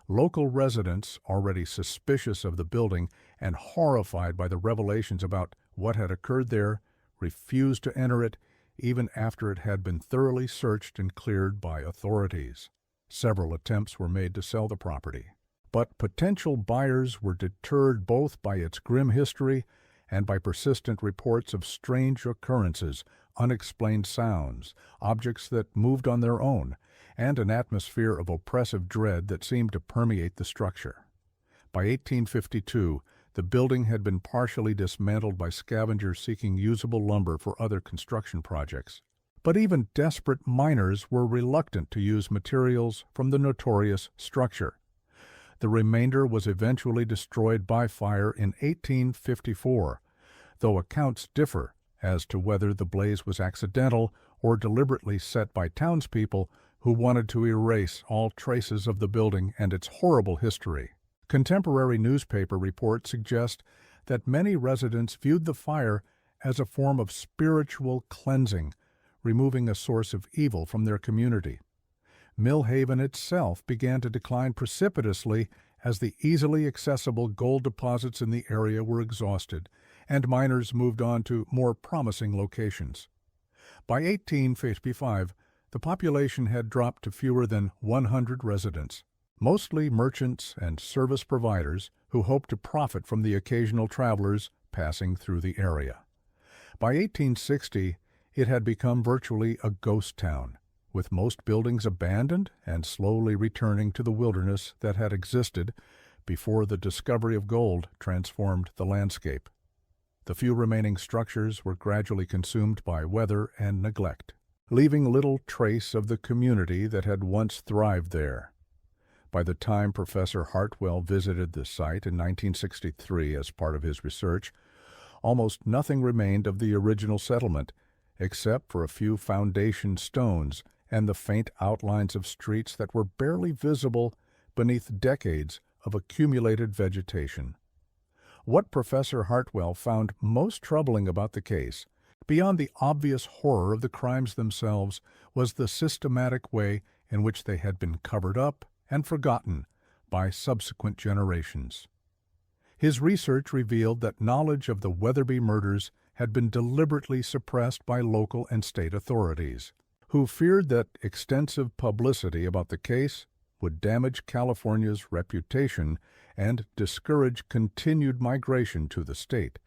Local residents, already suspicious of the building and horrified by the revelations about what had occurred there, refused to enter it even after it had been thoroughly searched and cleared by authorities. Several attempts were made to sell the property, but potential buyers were deterred both by its grim history and by persistent reports of strange occurrences, unexplained sounds, objects that moved on their own, and an atmosphere of oppressive dread that seemed to permeate the structure. By 1852, the building had been partially dismantled by scavengers seeking usable lumber for other construction projects. But even desperate miners were reluctant to use materials from the notorious structure. The remainder was eventually destroyed by fire in 1854, though accounts differ as to whether the blaze was accidental or deliberately set by townspeople who wanted to erase all traces of the building and its horrible history. Contemporary newspaper reports suggest that many residents viewed the fire as a form of spiritual cleansing, removing a source of evil from their community. Mill Haven itself began to decline precipitously as the easily accessible gold deposits in the area were exhausted, and miners moved on to more promising locations. By 1855, the population had dropped to fewer than 100 residents, mostly merchants and service providers who hoped to profit from the occasional travelers passing through the area. By 1860, it had become virtually a ghost town, with most buildings abandoned and slowly returning to the wilderness that had existed before the discovery of gold transformed the landscape. The few remaining structures were gradually consumed by weather and neglect, leaving little trace of the community that had once thrived there. By the time Professor Hartwell visited the site in 1963 as part of his research, almost nothing remained of the original settlement, except for a few foundation stones and the faint outlines of streets that were barely visible beneath decades of accumulated vegetation. What Professor Hartwell found most troubling about the case, beyond the obvious horror of the crimes themselves, was the systematic way in which they had been covered up and forgotten by subsequent generations. His research revealed that knowledge of the Weatherby murders had been deliberately suppressed by local and state authorities, who feared that extensive publicity about the case would damage California's reputation and discourage continued migration to the state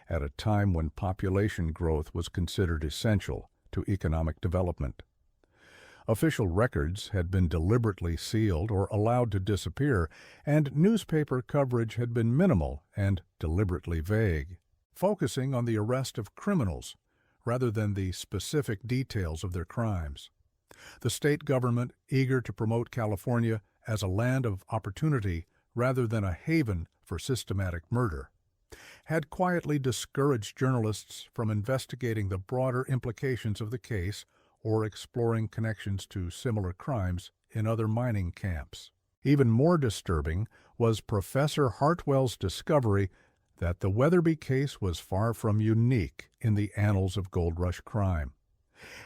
at a time when population growth was considered essential to economic development. Official records had been deliberately sealed or allowed to disappear, and newspaper coverage had been minimal and deliberately vague, focusing on the arrest of criminals rather than the specific details of their crimes. The state government, eager to promote California as a land of opportunity rather than a haven for systematic murder, had quietly discouraged journalists from investigating the broader implications of the case or exploring connections to similar crimes in other mining camps. Even more disturbing was Professor Hartwell's discovery that the Weatherby case was far from unique in the annals of gold rush crime.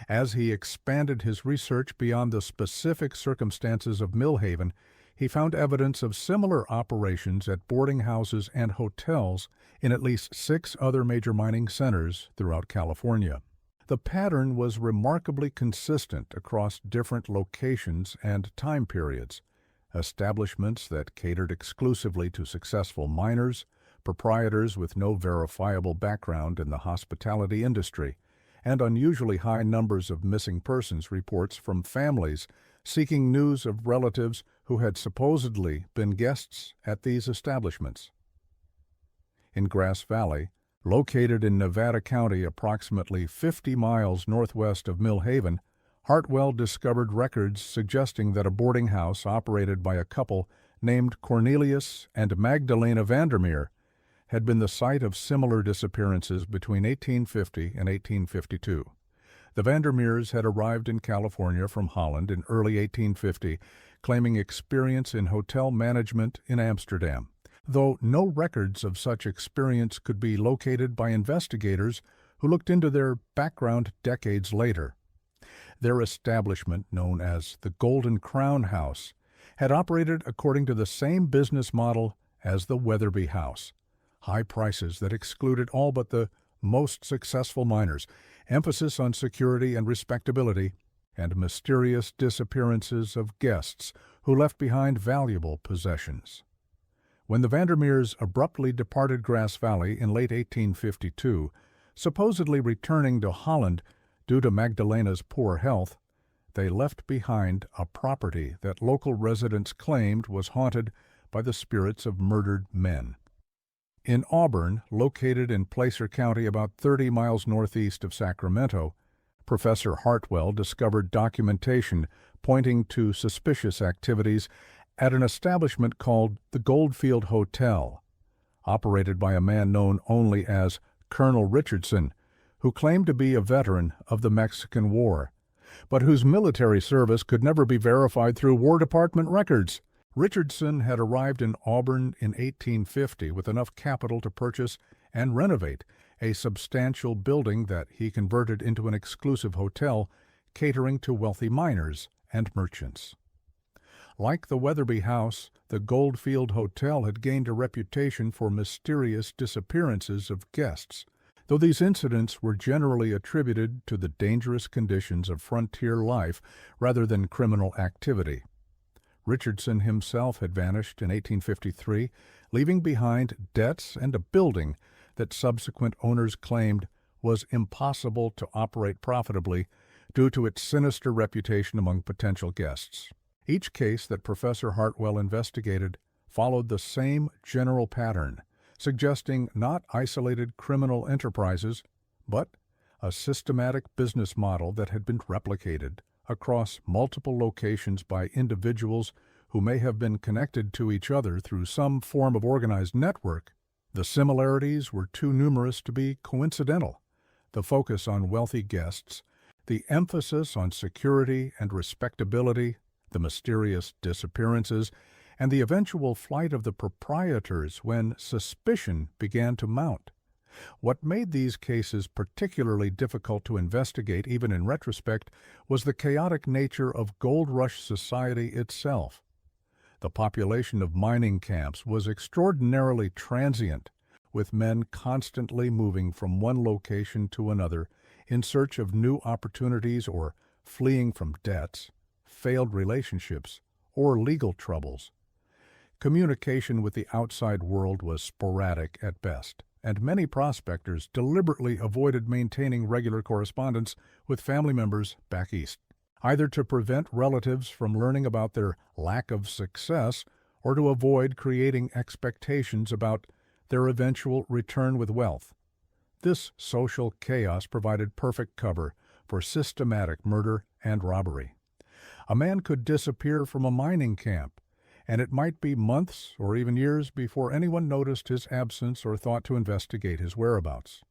As he expanded his research beyond the specific circumstances of Mill Haven, he found evidence of similar operations at boarding houses and hotels in at least 6 other major mining centers throughout California. The pattern was remarkably consistent across different locations and time periods. Establishments that catered exclusively to successful miners, proprietors with no verifiable background in the hospitality industry, and unusually high numbers of missing persons reports from families seeking news of relatives who had supposedly been guests at these establishments. In Grass Valley, located in Nevada County approximately 50 miles northwest of Mill Haven, Hartwell discovered records suggesting that a boarding house operated by a couple named Cornelius and Magdalena Vandermeer had been the site of similar disappearances between 1850 and 1852. The Vandermeers had arrived in California from Holland in early 1850, claiming experience in hotel management in Amsterdam, though no records of such experience could be located by investigators who looked into their background decades later. Their establishment, known as the Golden Crown House, had operated according to the same business model as the Weatherby House: high prices that excluded all but the most successful miners, emphasis on security and respectability, and mysterious disappearances of guests who left behind valuable possessions. When the Vandermeers abruptly departed Grass Valley in late 1852, supposedly returning to Holland due to Magdalena's poor health, they left behind a property that local residents claimed was haunted by the spirits of murdered men. In Auburn, located in Placer County about 30 miles northeast of Sacramento, Professor Hartwell discovered documentation pointing to suspicious activities at an establishment called the Goldfield Hotel, operated by a man known only as Colonel Richardson, who claimed to be a veteran of the Mexican War, but whose military service could never be verified through War Department records. Richardson had arrived in Auburn in 1850 with enough capital to purchase and renovate a substantial building that he converted into an exclusive hotel catering to wealthy miners and merchants. Like the Weatherby House, the Goldfield Hotel had gained a reputation for mysterious disappearances of guests, though these incidents were generally attributed to the dangerous conditions of frontier life rather than criminal activity. Richardson himself had vanished in 1853, leaving behind debts and a building that subsequent owners claimed was impossible to operate profitably due to its sinister reputation among potential guests. Each case that Professor Hartwell investigated followed the same general pattern, suggesting not isolated criminal enterprises, but a systematic business model that had been replicated across multiple locations by individuals who may have been connected to each other through some form of organized network. The similarities were too numerous to be coincidental. The focus on wealthy guests, the emphasis on security and respectability, the mysterious disappearances, and the eventual flight of the proprietors when suspicion began to mount. What made these cases particularly difficult to investigate, even in retrospect, was the chaotic nature of gold rush society itself. The population of mining camps was extraordinarily transient, with men constantly moving from one location to another in search of new opportunities or fleeing from debts, failed relationships, or legal troubles. Communication with the outside world was sporadic at best, and many prospectors deliberately avoided maintaining regular correspondence with family members back east, either to prevent relatives from learning about their lack of success or to avoid creating expectations about their eventual return with wealth. This social chaos provided perfect cover for systematic murder and robbery. A man could disappear from a mining camp, and it might be months or even years before anyone noticed his absence or thought to investigate his whereabouts.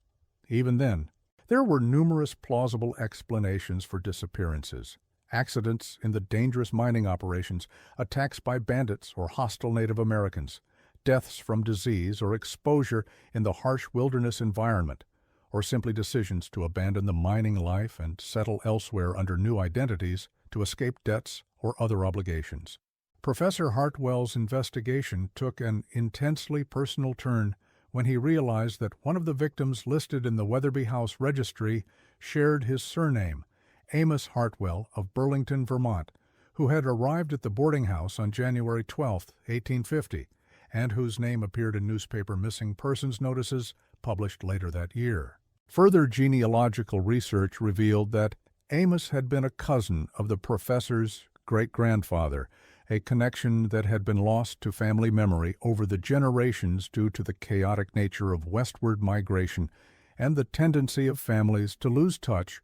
Even then, there were numerous plausible explanations for disappearances: accidents in the dangerous mining operations, attacks by bandits or hostile Native Americans, deaths from disease or exposure in the harsh wilderness environment, or simply decisions to abandon the mining life and settle elsewhere under new identities to escape debts or other obligations. Professor Hartwell's investigation took an intensely personal turn when he realized that one of the victims listed in the Weatherby House registry shared his surname, Amos Hartwell of Burlington, Vermont, who had arrived at the Boardinghouse on January 12, 1850, and whose name appeared in newspaper missing persons notices published later that year. Further genealogical research revealed that Amos had been a cousin of the professor's great-grandfather, a connection that had been lost to family memory over the generations due to the chaotic nature of westward migration and the tendency of families to lose touch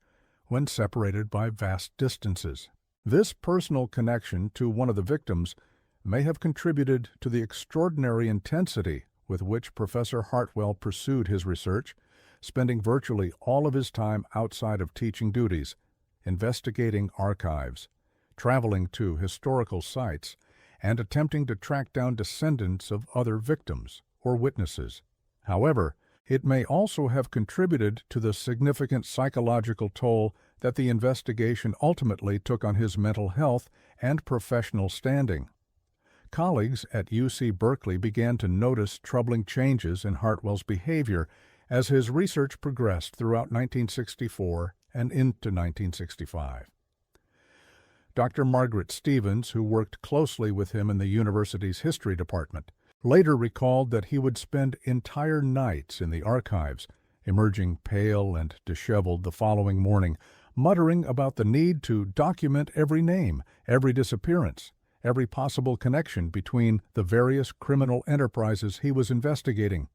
when separated by vast distances. This personal connection to one of the victims may have contributed to the extraordinary intensity with which Professor Hartwell pursued his research, spending virtually all of his time outside of teaching duties, investigating archives, traveling to historical sites, and attempting to track down descendants of other victims or witnesses. However, it may also have contributed to the significant psychological toll that the investigation ultimately took on his mental health and professional standing. Colleagues at UC Berkeley began to notice troubling changes in Hartwell's behavior as his research progressed throughout 1964 and into 1965. Dr. Margaret Stevens, who worked closely with him in the university's history department, later recalled that he would spend entire nights in the archives, emerging pale and disheveled the following morning, muttering about the need to document every name, every disappearance, every possible connection between the various criminal enterprises he was investigating.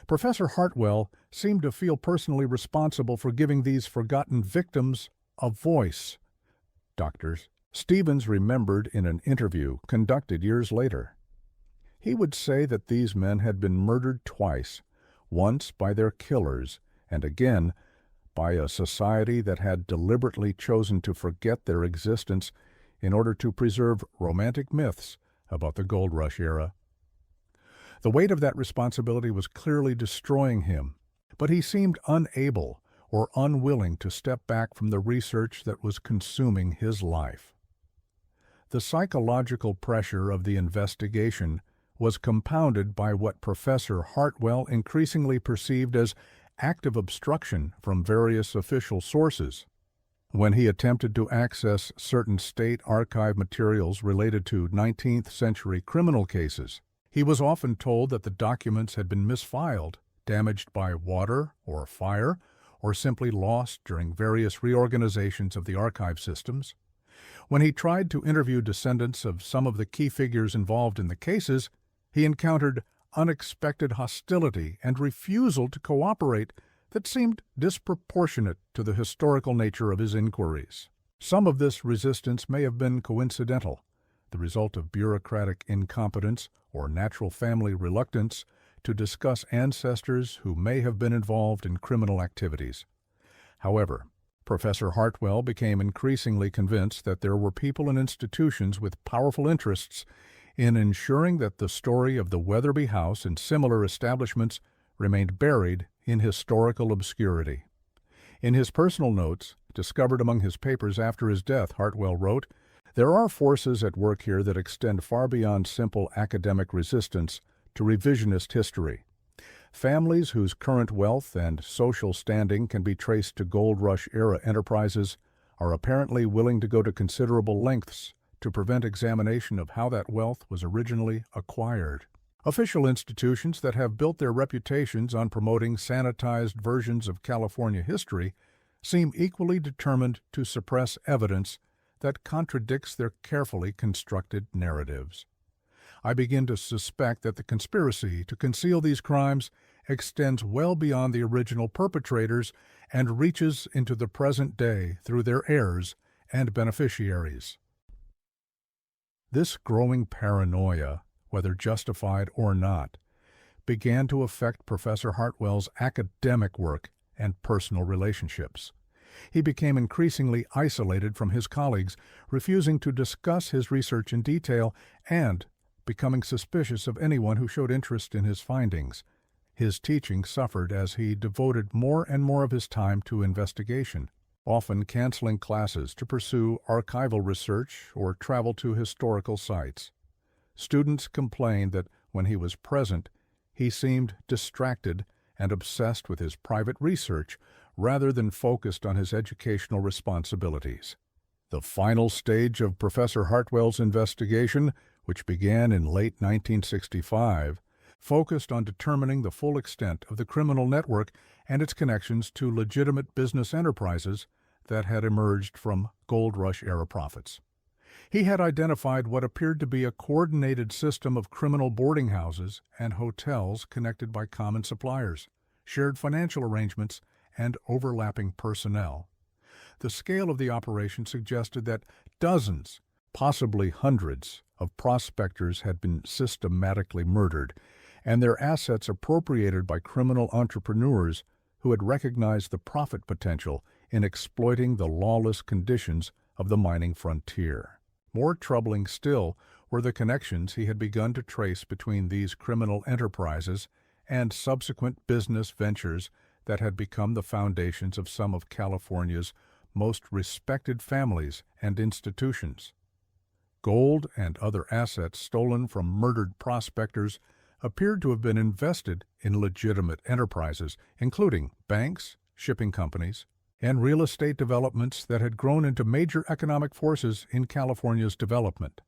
Professor Hartwell seemed to feel personally responsible for giving these forgotten victims a voice. Doctors Stevens remembered in an interview conducted years later. He would say that these men had been murdered twice, once by their killers, and again by a society that had deliberately chosen to forget their existence in order to preserve romantic myths about the gold rush era. The weight of that responsibility was clearly destroying him, but he seemed unable or unwilling to step back from the research that was consuming his life. The psychological pressure of the investigation was compounded by what Professor Hartwell increasingly perceived as active obstruction from various official sources. When he attempted to access certain state archive materials related to 19th century criminal cases, he was often told that the documents had been misfiled, damaged by water or fire, or simply lost during various reorganizations of the archive systems. When he tried to interview descendants of some of the key figures involved in the cases, he encountered unexpected hostility and refusal to cooperate that seemed disproportionate to the historical nature of his inquiries. Some of this resistance may have been coincidental, the result of bureaucratic incompetence or natural family reluctance to discuss ancestors who may have been involved in criminal activities. However, Professor Hartwell became increasingly convinced that there were people and institutions with powerful interests in ensuring that the story of the Weatherby House and similar establishments remained buried in historical obscurity. In his personal notes, discovered among his papers after his death, Hartwell wrote, "There are forces at work here that extend far beyond simple academic resistance to revisionist history. Families whose current wealth and social standing can be traced to gold rush-era enterprises are apparently willing to go to considerable lengths to prevent examination of how that wealth was originally acquired. Official institutions that have built their reputations on promoting sanitized versions of California history seem equally determined to suppress evidence that contradicts their carefully constructed narratives. I begin to suspect that the conspiracy to conceal these crimes extends well beyond the original perpetrators and reaches into the present day through their heirs and beneficiaries." This growing paranoia, whether justified or not, began to affect Professor Hartwell's academic work and personal relationships. He became increasingly isolated from his colleagues, refusing to discuss his research in detail and becoming suspicious of anyone who showed interest in his findings. His teaching suffered as he devoted more and more of his time to investigation, often canceling classes to pursue archival research or travel to historical sites. Students complained that when he was present, he seemed distracted and obsessed with his private research rather than focused on his educational responsibilities. The final stage of Professor Hartwell's investigation, which began in late 1965, focused on determining the full extent of the criminal network and its connections to legitimate business enterprises that had emerged from gold rush-era profits. He had identified what appeared to be a coordinated system of criminal boarding houses and hotels connected by common suppliers, shared financial arrangements, and overlapping personnel. The scale of the operation suggested that dozens, possibly hundreds, of prospectors had been systematically murdered, and their assets appropriated by criminal entrepreneurs who had recognized the profit potential in exploiting the lawless conditions of the mining frontier. More troubling still were the connections he had begun to trace between these criminal enterprises and subsequent business ventures that had become the foundations of some of California's most respected families and institutions. Gold and other assets stolen from murdered prospectors appeared to have been invested in legitimate enterprises, including banks, shipping companies, and real estate developments that had grown into major economic forces in California's development.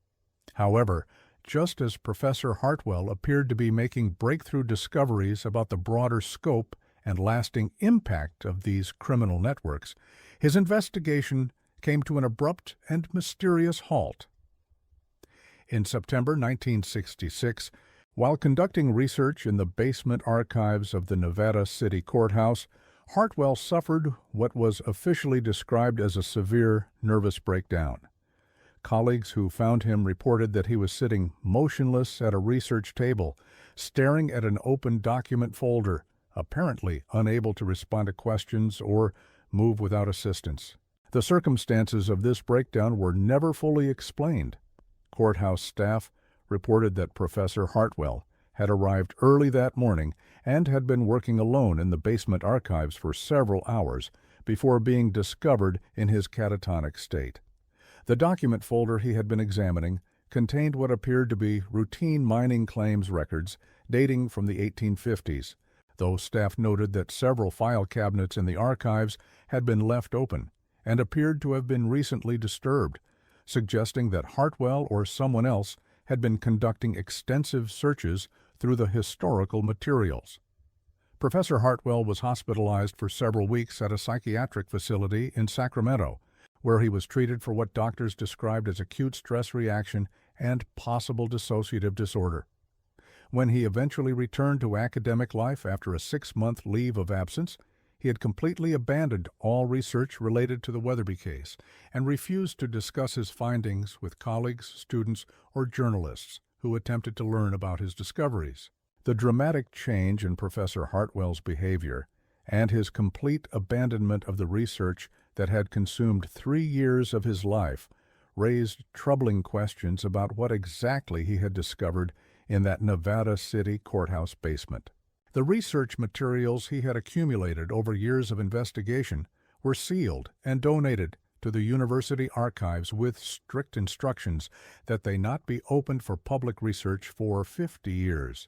However, just as Professor Hartwell appeared to be making breakthrough discoveries about the broader scope and lasting impact of these criminal networks, his investigation came to an abrupt and mysterious halt. In September 1966, while conducting research in the basement archives of the Nevada City Courthouse, Hartwell suffered what was officially described as a severe nervous breakdown. Colleagues who found him reported that he was sitting motionless at a research table, staring at an open document folder, apparently unable to respond to questions or move without assistance. The circumstances of this breakdown were never fully explained. Courthouse staff reported that Professor Hartwell had arrived early that morning and had been working alone in the basement archives for several hours before being discovered in his catatonic state. The document folder he had been examining contained what appeared to be routine mining claims records dating from the 1850s, though staff noted that several file cabinets in the archives had been left open and appeared to have been recently disturbed, suggesting that Hartwell or someone else had been conducting extensive searches through the historical materials. Professor Hartwell was hospitalized for several weeks at a psychiatric facility in Sacramento, where he was treated for what doctors described as acute stress reaction and possible dissociative disorder. When he eventually returned to academic life after a 6-month leave of absence, he had completely abandoned all research related to the Weatherby case and refused to discuss his findings with colleagues, students, or journalists who attempted to learn about his discoveries. The dramatic change in Professor Hartwell's behavior and his complete abandonment of the research that had consumed 3 years of his life raised troubling questions about what exactly he had discovered in that Nevada City Courthouse basement. The research materials he had accumulated over years of investigation were sealed and donated to the university archives with strict instructions that they not be opened for public research for 50 years,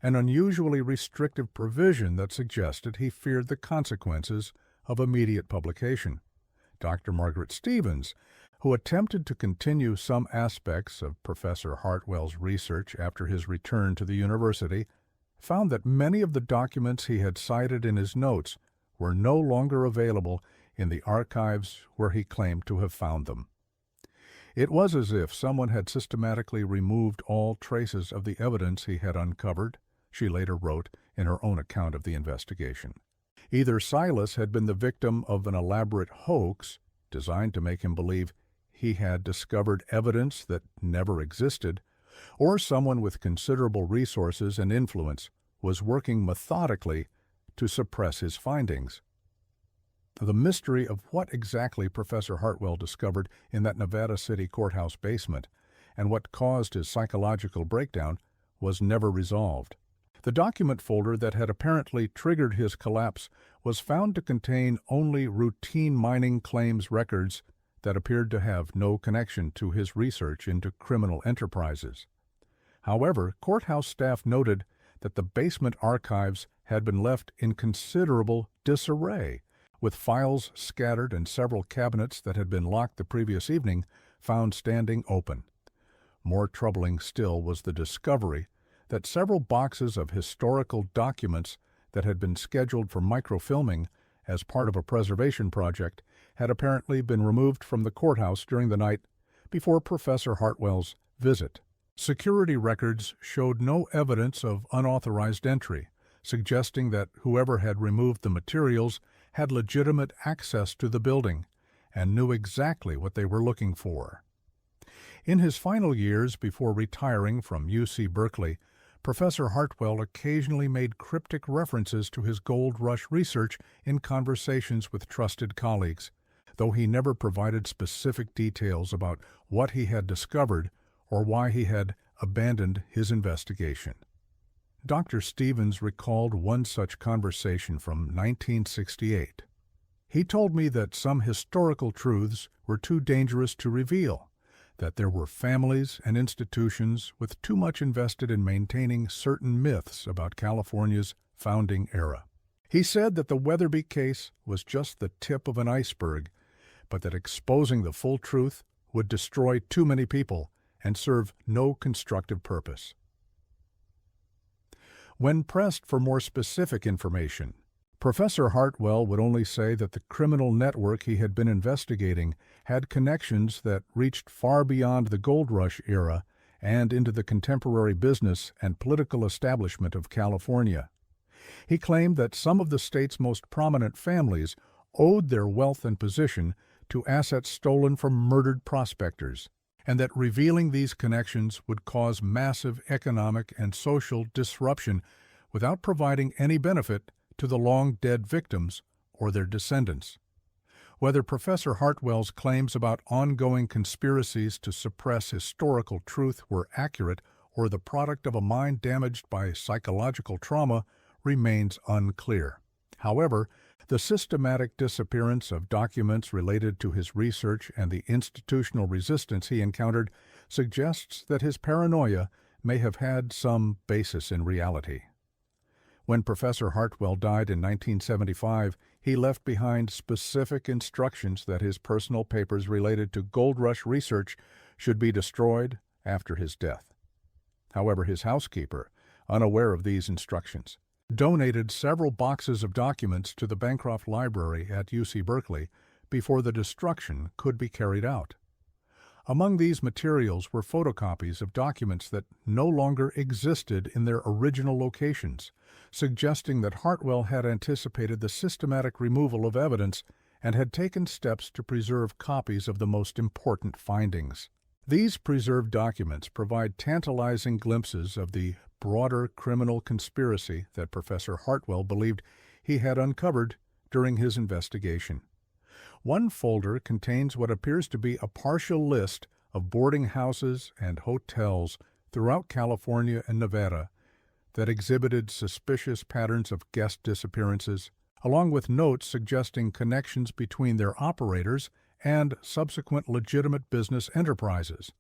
an unusually restrictive provision that suggested he feared the consequences of immediate publication. Dr. Margaret Stevens, who attempted to continue some aspects of Professor Hartwell's research after his return to the university, found that many of the documents he had cited in his notes were no longer available in the archives where he claimed to have found them. It was as if someone had systematically removed all traces of the evidence he had uncovered, she later wrote in her own account of the investigation. Either Silas had been the victim of an elaborate hoax designed to make him believe he had discovered evidence that never existed, or someone with considerable resources and influence was working methodically to suppress his findings. The mystery of what exactly Professor Hartwell discovered in that Nevada City Courthouse basement and what caused his psychological breakdown was never resolved. The document folder that had apparently triggered his collapse was found to contain only routine mining claims records that appeared to have no connection to his research into criminal enterprises. However, courthouse staff noted that the basement archives had been left in considerable disarray, with files scattered and several cabinets that had been locked the previous evening found standing open. More troubling still was the discovery that several boxes of historical documents that had been scheduled for microfilming as part of a preservation project had apparently been removed from the courthouse during the night before Professor Hartwell's visit. Security records showed no evidence of unauthorized entry, suggesting that whoever had removed the materials had legitimate access to the building and knew exactly what they were looking for. In his final years before retiring from UC Berkeley, Professor Hartwell occasionally made cryptic references to his gold rush research in conversations with trusted colleagues, though he never provided specific details about what he had discovered or why he had abandoned his investigation. Dr. Stevens recalled one such conversation from 1968. He told me that some historical truths were too dangerous to reveal, that there were families and institutions with too much invested in maintaining certain myths about California's founding era. He said that the Weatherby case was just the tip of an iceberg, but that exposing the full truth would destroy too many people and serve no constructive purpose. When pressed for more specific information, Professor Hartwell would only say that the criminal network he had been investigating had connections that reached far beyond the gold rush era and into the contemporary business and political establishment of California. He claimed that some of the state's most prominent families owed their wealth and position to assets stolen from murdered prospectors, and that revealing these connections would cause massive economic and social disruption without providing any benefit to the long-dead victims or their descendants. Whether Professor Hartwell's claims about ongoing conspiracies to suppress historical truth were accurate or the product of a mind damaged by psychological trauma remains unclear. However, the systematic disappearance of documents related to his research and the institutional resistance he encountered suggests that his paranoia may have had some basis in reality. When Professor Hartwell died in 1975, he left behind specific instructions that his personal papers related to gold rush research should be destroyed after his death. However, his housekeeper, unaware of these instructions, donated several boxes of documents to the Bancroft Library at UC Berkeley before the destruction could be carried out. Among these materials were photocopies of documents that no longer existed in their original locations, suggesting that Hartwell had anticipated the systematic removal of evidence and had taken steps to preserve copies of the most important findings. These preserved documents provide tantalizing glimpses of the broader criminal conspiracy that Professor Hartwell believed he had uncovered during his investigation. One folder contains what appears to be a partial list of boarding houses and hotels throughout California and Nevada that exhibited suspicious patterns of guest disappearances, along with notes suggesting connections between their operators and subsequent legitimate business enterprises.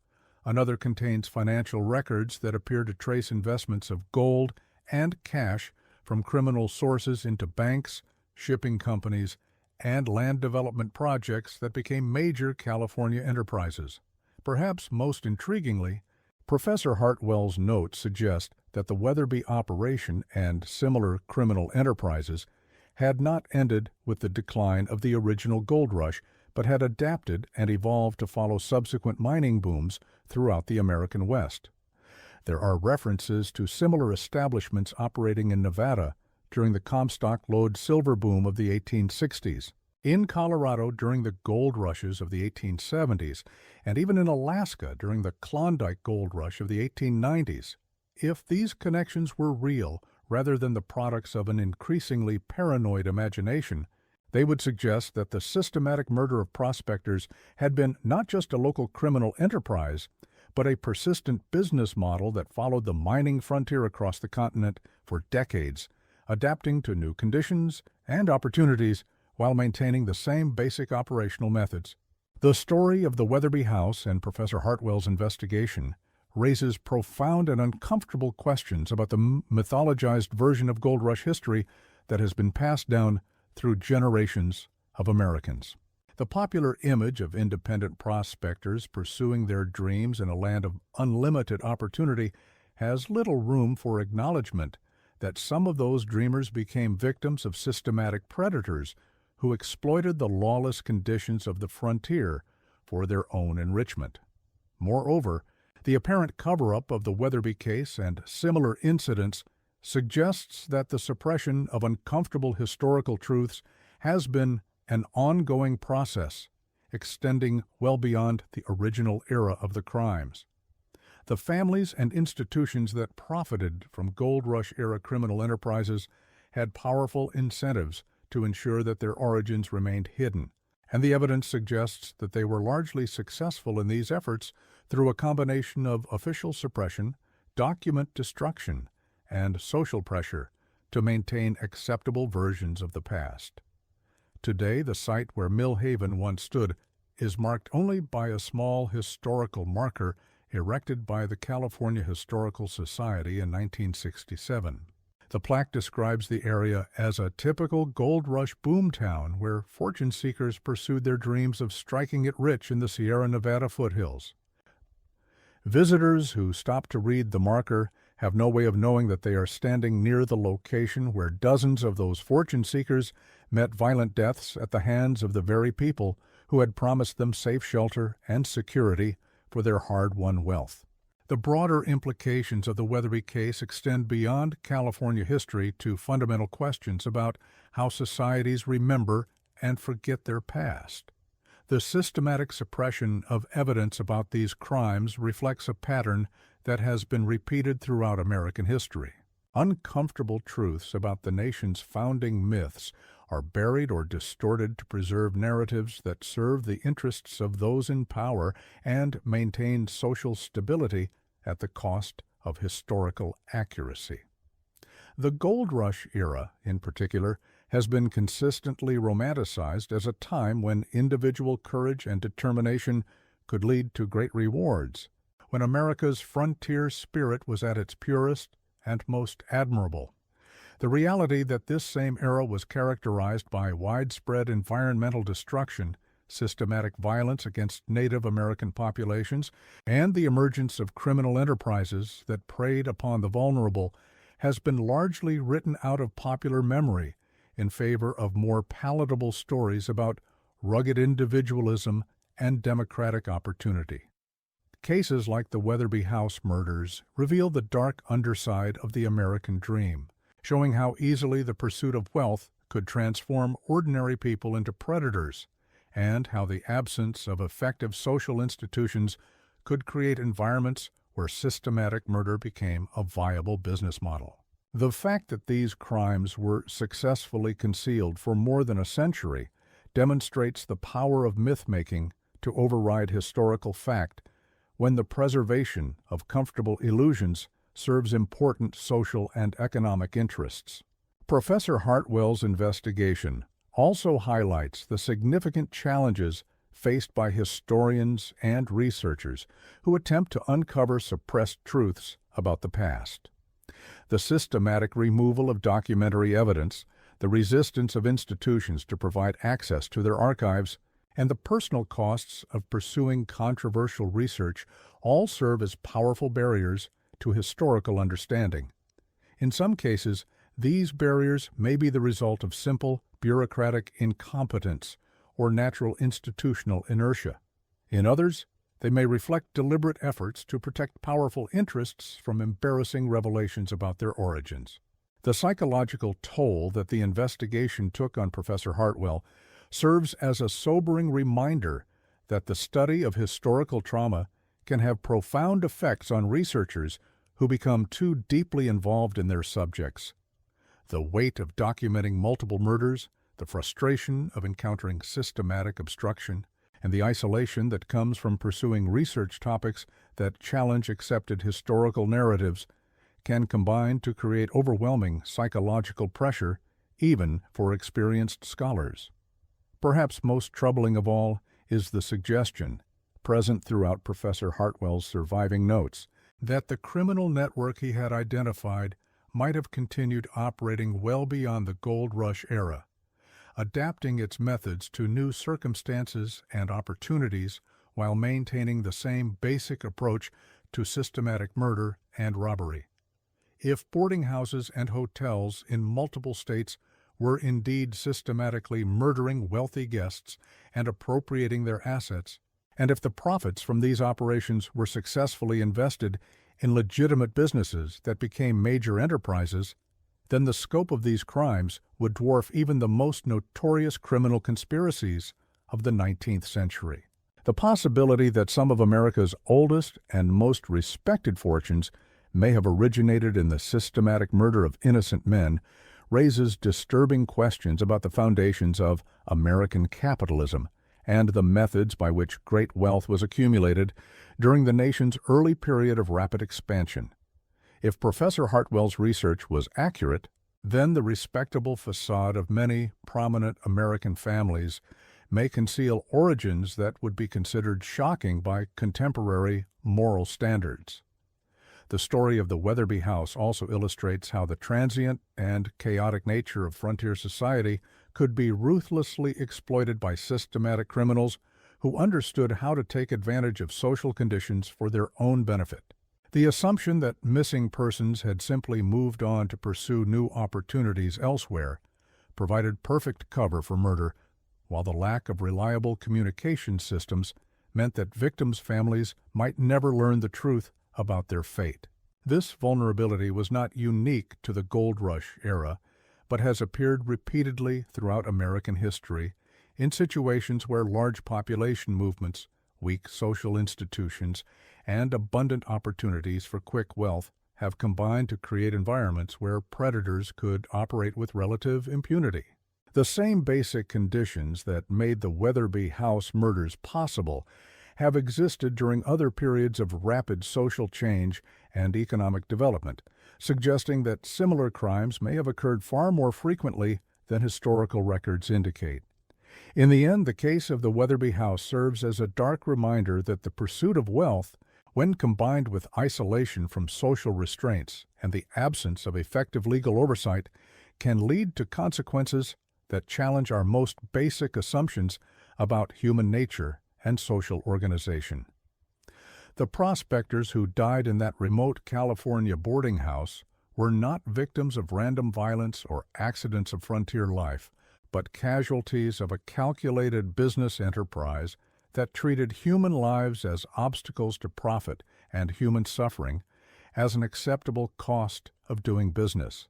Another contains financial records that appear to trace investments of gold and cash from criminal sources into banks, shipping companies, and land development projects that became major California enterprises. Perhaps most intriguingly, Professor Hartwell's notes suggest that the Weatherby operation and similar criminal enterprises had not ended with the decline of the original gold rush, but had adapted and evolved to follow subsequent mining booms throughout the American West. There are references to similar establishments operating in Nevada during the Comstock lode silver boom of the 1860s, in Colorado during the gold rushes of the 1870s, and even in Alaska during the Klondike gold rush of the 1890s. If these connections were real rather than the products of an increasingly paranoid imagination, they would suggest that the systematic murder of prospectors had been not just a local criminal enterprise, but a persistent business model that followed the mining frontier across the continent for decades, adapting to new conditions and opportunities while maintaining the same basic operational methods. The story of the Weatherby House and Professor Hartwell's investigation raises profound and uncomfortable questions about the mythologized version of gold rush history that has been passed down through generations of Americans. The popular image of independent prospectors pursuing their dreams in a land of unlimited opportunity has little room for acknowledgement that some of those dreamers became victims of systematic predators who exploited the lawless conditions of the frontier for their own enrichment. Moreover, the apparent cover-up of the Weatherby case and similar incidents suggests that the suppression of uncomfortable historical truths has been an ongoing process, extending well beyond the original era of the crimes. The families and institutions that profited from Gold Rush-era criminal enterprises had powerful incentives to ensure that their origins remained hidden, and the evidence suggests that they were largely successful in these efforts through a combination of official suppression, document destruction, and social pressure to maintain acceptable versions of the past. Today, the site where Mill Haven once stood is marked only by a small historical marker erected by the California Historical Society in 1967. The plaque describes the area as a typical gold rush boomtown where fortune seekers pursued their dreams of striking it rich in the Sierra Nevada foothills. Visitors who stop to read the marker have no way of knowing that they are standing near the location where dozens of those fortune seekers met violent deaths at the hands of the very people who had promised them safe shelter and security for their hard-won wealth. The broader implications of the Weatherby case extend beyond California history to fundamental questions about how societies remember and forget their past. The systematic suppression of evidence about these crimes reflects a pattern that has been repeated throughout American history. Uncomfortable truths about the nation's founding myths are buried or distorted to preserve narratives that serve the interests of those in power and maintain social stability at the cost of historical accuracy. The Gold Rush era, in particular, has been consistently romanticized as a time when individual courage and determination could lead to great rewards, when America's frontier spirit was at its purest and most admirable. The reality that this same era was characterized by widespread environmental destruction, systematic violence against Native American populations, and the emergence of criminal enterprises that preyed upon the vulnerable has been largely written out of popular memory in favor of more palatable stories about rugged individualism and democratic opportunity. Cases like the Weatherby House murders reveal the dark underside of the American dream, showing how easily the pursuit of wealth could transform ordinary people into predators, and how the absence of effective social institutions could create environments where systematic murder became a viable business model. The fact that these crimes were successfully concealed for more than a century demonstrates the power of myth-making to override historical fact when the preservation of comfortable illusions serves important social and economic interests. Professor Hartwell's investigation also highlights the significant challenges faced by historians and researchers who attempt to uncover suppressed truths about the past. The systematic removal of documentary evidence, the resistance of institutions to provide access to their archives, and the personal costs of pursuing controversial research all serve as powerful barriers to historical understanding. In some cases, these barriers may be the result of simple bureaucratic incompetence or natural institutional inertia. In others, they may reflect deliberate efforts to protect powerful interests from embarrassing revelations about their origins. The psychological toll that the investigation took on Professor Hartwell serves as a sobering reminder that the study of historical trauma can have profound effects on researchers who become too deeply involved in their subjects. The weight of documenting multiple murders, the frustration of encountering systematic obstruction, and the isolation that comes from pursuing research topics that challenge accepted historical narratives can combine to create overwhelming psychological pressure, even for experienced scholars. Perhaps most troubling of all is the suggestion, present throughout Professor Hartwell's surviving notes, that the criminal network he had identified might have continued operating well beyond the Gold Rush era, adapting its methods to new circumstances and opportunities while maintaining the same basic approach to systematic murder and robbery. If boarding houses and hotels in multiple states were indeed systematically murdering wealthy guests and appropriating their assets, and if the profits from these operations were successfully invested in legitimate businesses that became major enterprises, then the scope of these crimes would dwarf even the most notorious criminal conspiracies of the 19th century. The possibility that some of America's oldest and most respected fortunes may have originated in the systematic murder of innocent men raises disturbing questions about the foundations of American capitalism and the methods by which great wealth was accumulated during the nation's early period of rapid expansion. If Professor Hartwell's research was accurate, then the respectable facade of many prominent American families may conceal origins that would be considered shocking by contemporary moral standards. The story of the Weatherby House also illustrates how the transient and chaotic nature of frontier society could be ruthlessly exploited by systematic criminals who understood how to take advantage of social conditions for their own benefit. The assumption that missing persons had simply moved on to pursue new opportunities elsewhere provided perfect cover for murder, while the lack of reliable communication systems meant that victims' families might never learn the truth about their fate. This vulnerability was not unique to the Gold Rush era, but has appeared repeatedly throughout American history in situations where large population movements, weak social institutions, and abundant opportunities for quick wealth have combined to create environments where predators could operate with relative impunity. The same basic conditions that made the Weatherby House murders possible have existed during other periods of rapid social change and economic development, suggesting that similar crimes may have occurred far more frequently than historical records indicate. In the end, the case of the Weatherby House serves as a dark reminder that the pursuit of wealth, when combined with isolation from social restraints and the absence of effective legal oversight, can lead to consequences that challenge our most basic assumptions about human nature and social organization. The prospectors who died in that remote California boarding house were not victims of random violence or accidents of frontier life, but casualties of a calculated business enterprise that treated human lives as obstacles to profit and human suffering as an acceptable cost of doing business.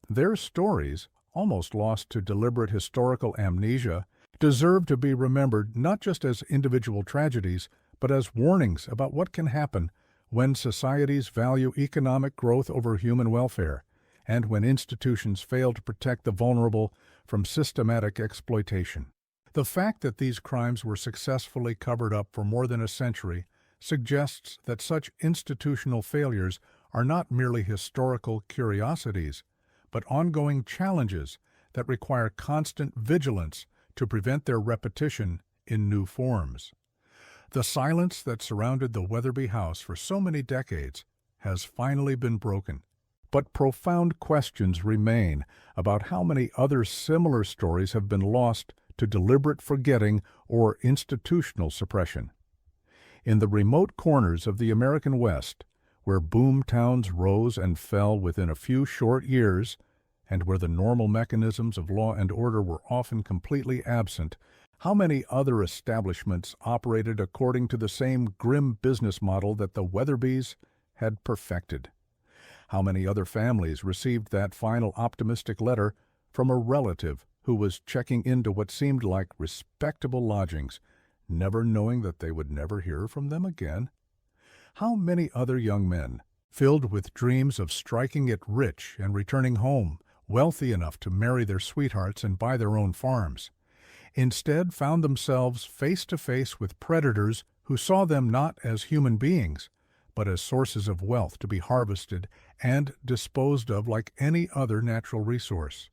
Their stories, almost lost to deliberate historical amnesia, deserve to be remembered not just as individual tragedies, but as warnings about what can happen when societies value economic growth over human welfare, and when institutions fail to protect the vulnerable from systematic exploitation. The fact that these crimes were successfully covered up for more than a century suggests that such institutional failures are not merely historical curiosities, but ongoing challenges that require constant vigilance to prevent their repetition in new forms. The silence that surrounded the Weatherby House for so many decades has finally been broken, but profound questions remain about how many other similar stories have been lost to deliberate forgetting or institutional suppression. In the remote corners of the American West, where boom towns rose and fell within a few short years, and where the normal mechanisms of law and order were often completely absent, how many other establishments operated according to the same grim business model that the Weatherbys had perfected? How many other families received that final optimistic letter from a relative who was checking into what seemed like respectable lodgings, never knowing that they would never hear from them again? How many other young men, filled with dreams of striking it rich and returning home, wealthy enough to marry their sweethearts and buy their own farms, instead found themselves face to face with predators who saw them not as human beings, but as sources of wealth to be harvested and disposed of like any other natural resource?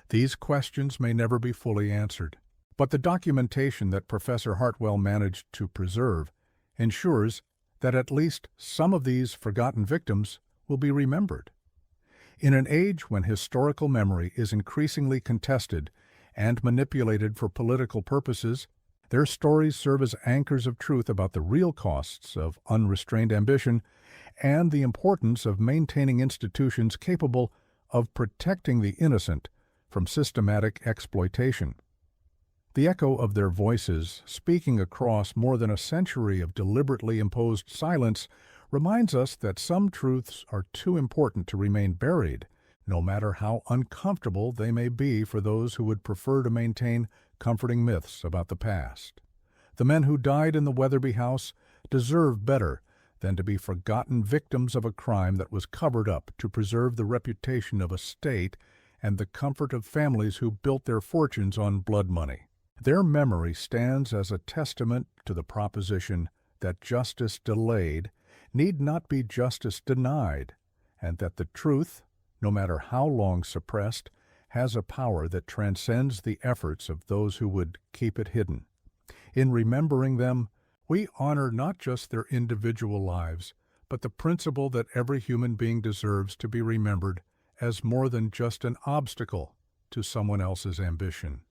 These questions may never be fully answered, but the documentation that Professor Hartwell managed to preserve ensures that at least some of these forgotten victims will be remembered. In an age when historical memory is increasingly contested and manipulated for political purposes, their stories serve as anchors of truth about the real costs of unrestrained ambition and the importance of maintaining institutions capable of protecting the innocent from systematic exploitation. The echo of their voices, speaking across more than a century of deliberately imposed silence, reminds us that some truths are too important to remain buried, no matter how uncomfortable they may be for those who would prefer to maintain comforting myths about the past. The men who died in the Weatherby House deserve better than to be forgotten victims of a crime that was covered up to preserve the reputation of a state and the comfort of families who built their fortunes on blood money. Their memory stands as a testament to the proposition that justice delayed need not be justice denied, and that the truth, no matter how long suppressed, has a power that transcends the efforts of those who would keep it hidden. In remembering them, we honor not just their individual lives, but the principle that every human being deserves to be remembered as more than just an obstacle to someone else's ambition.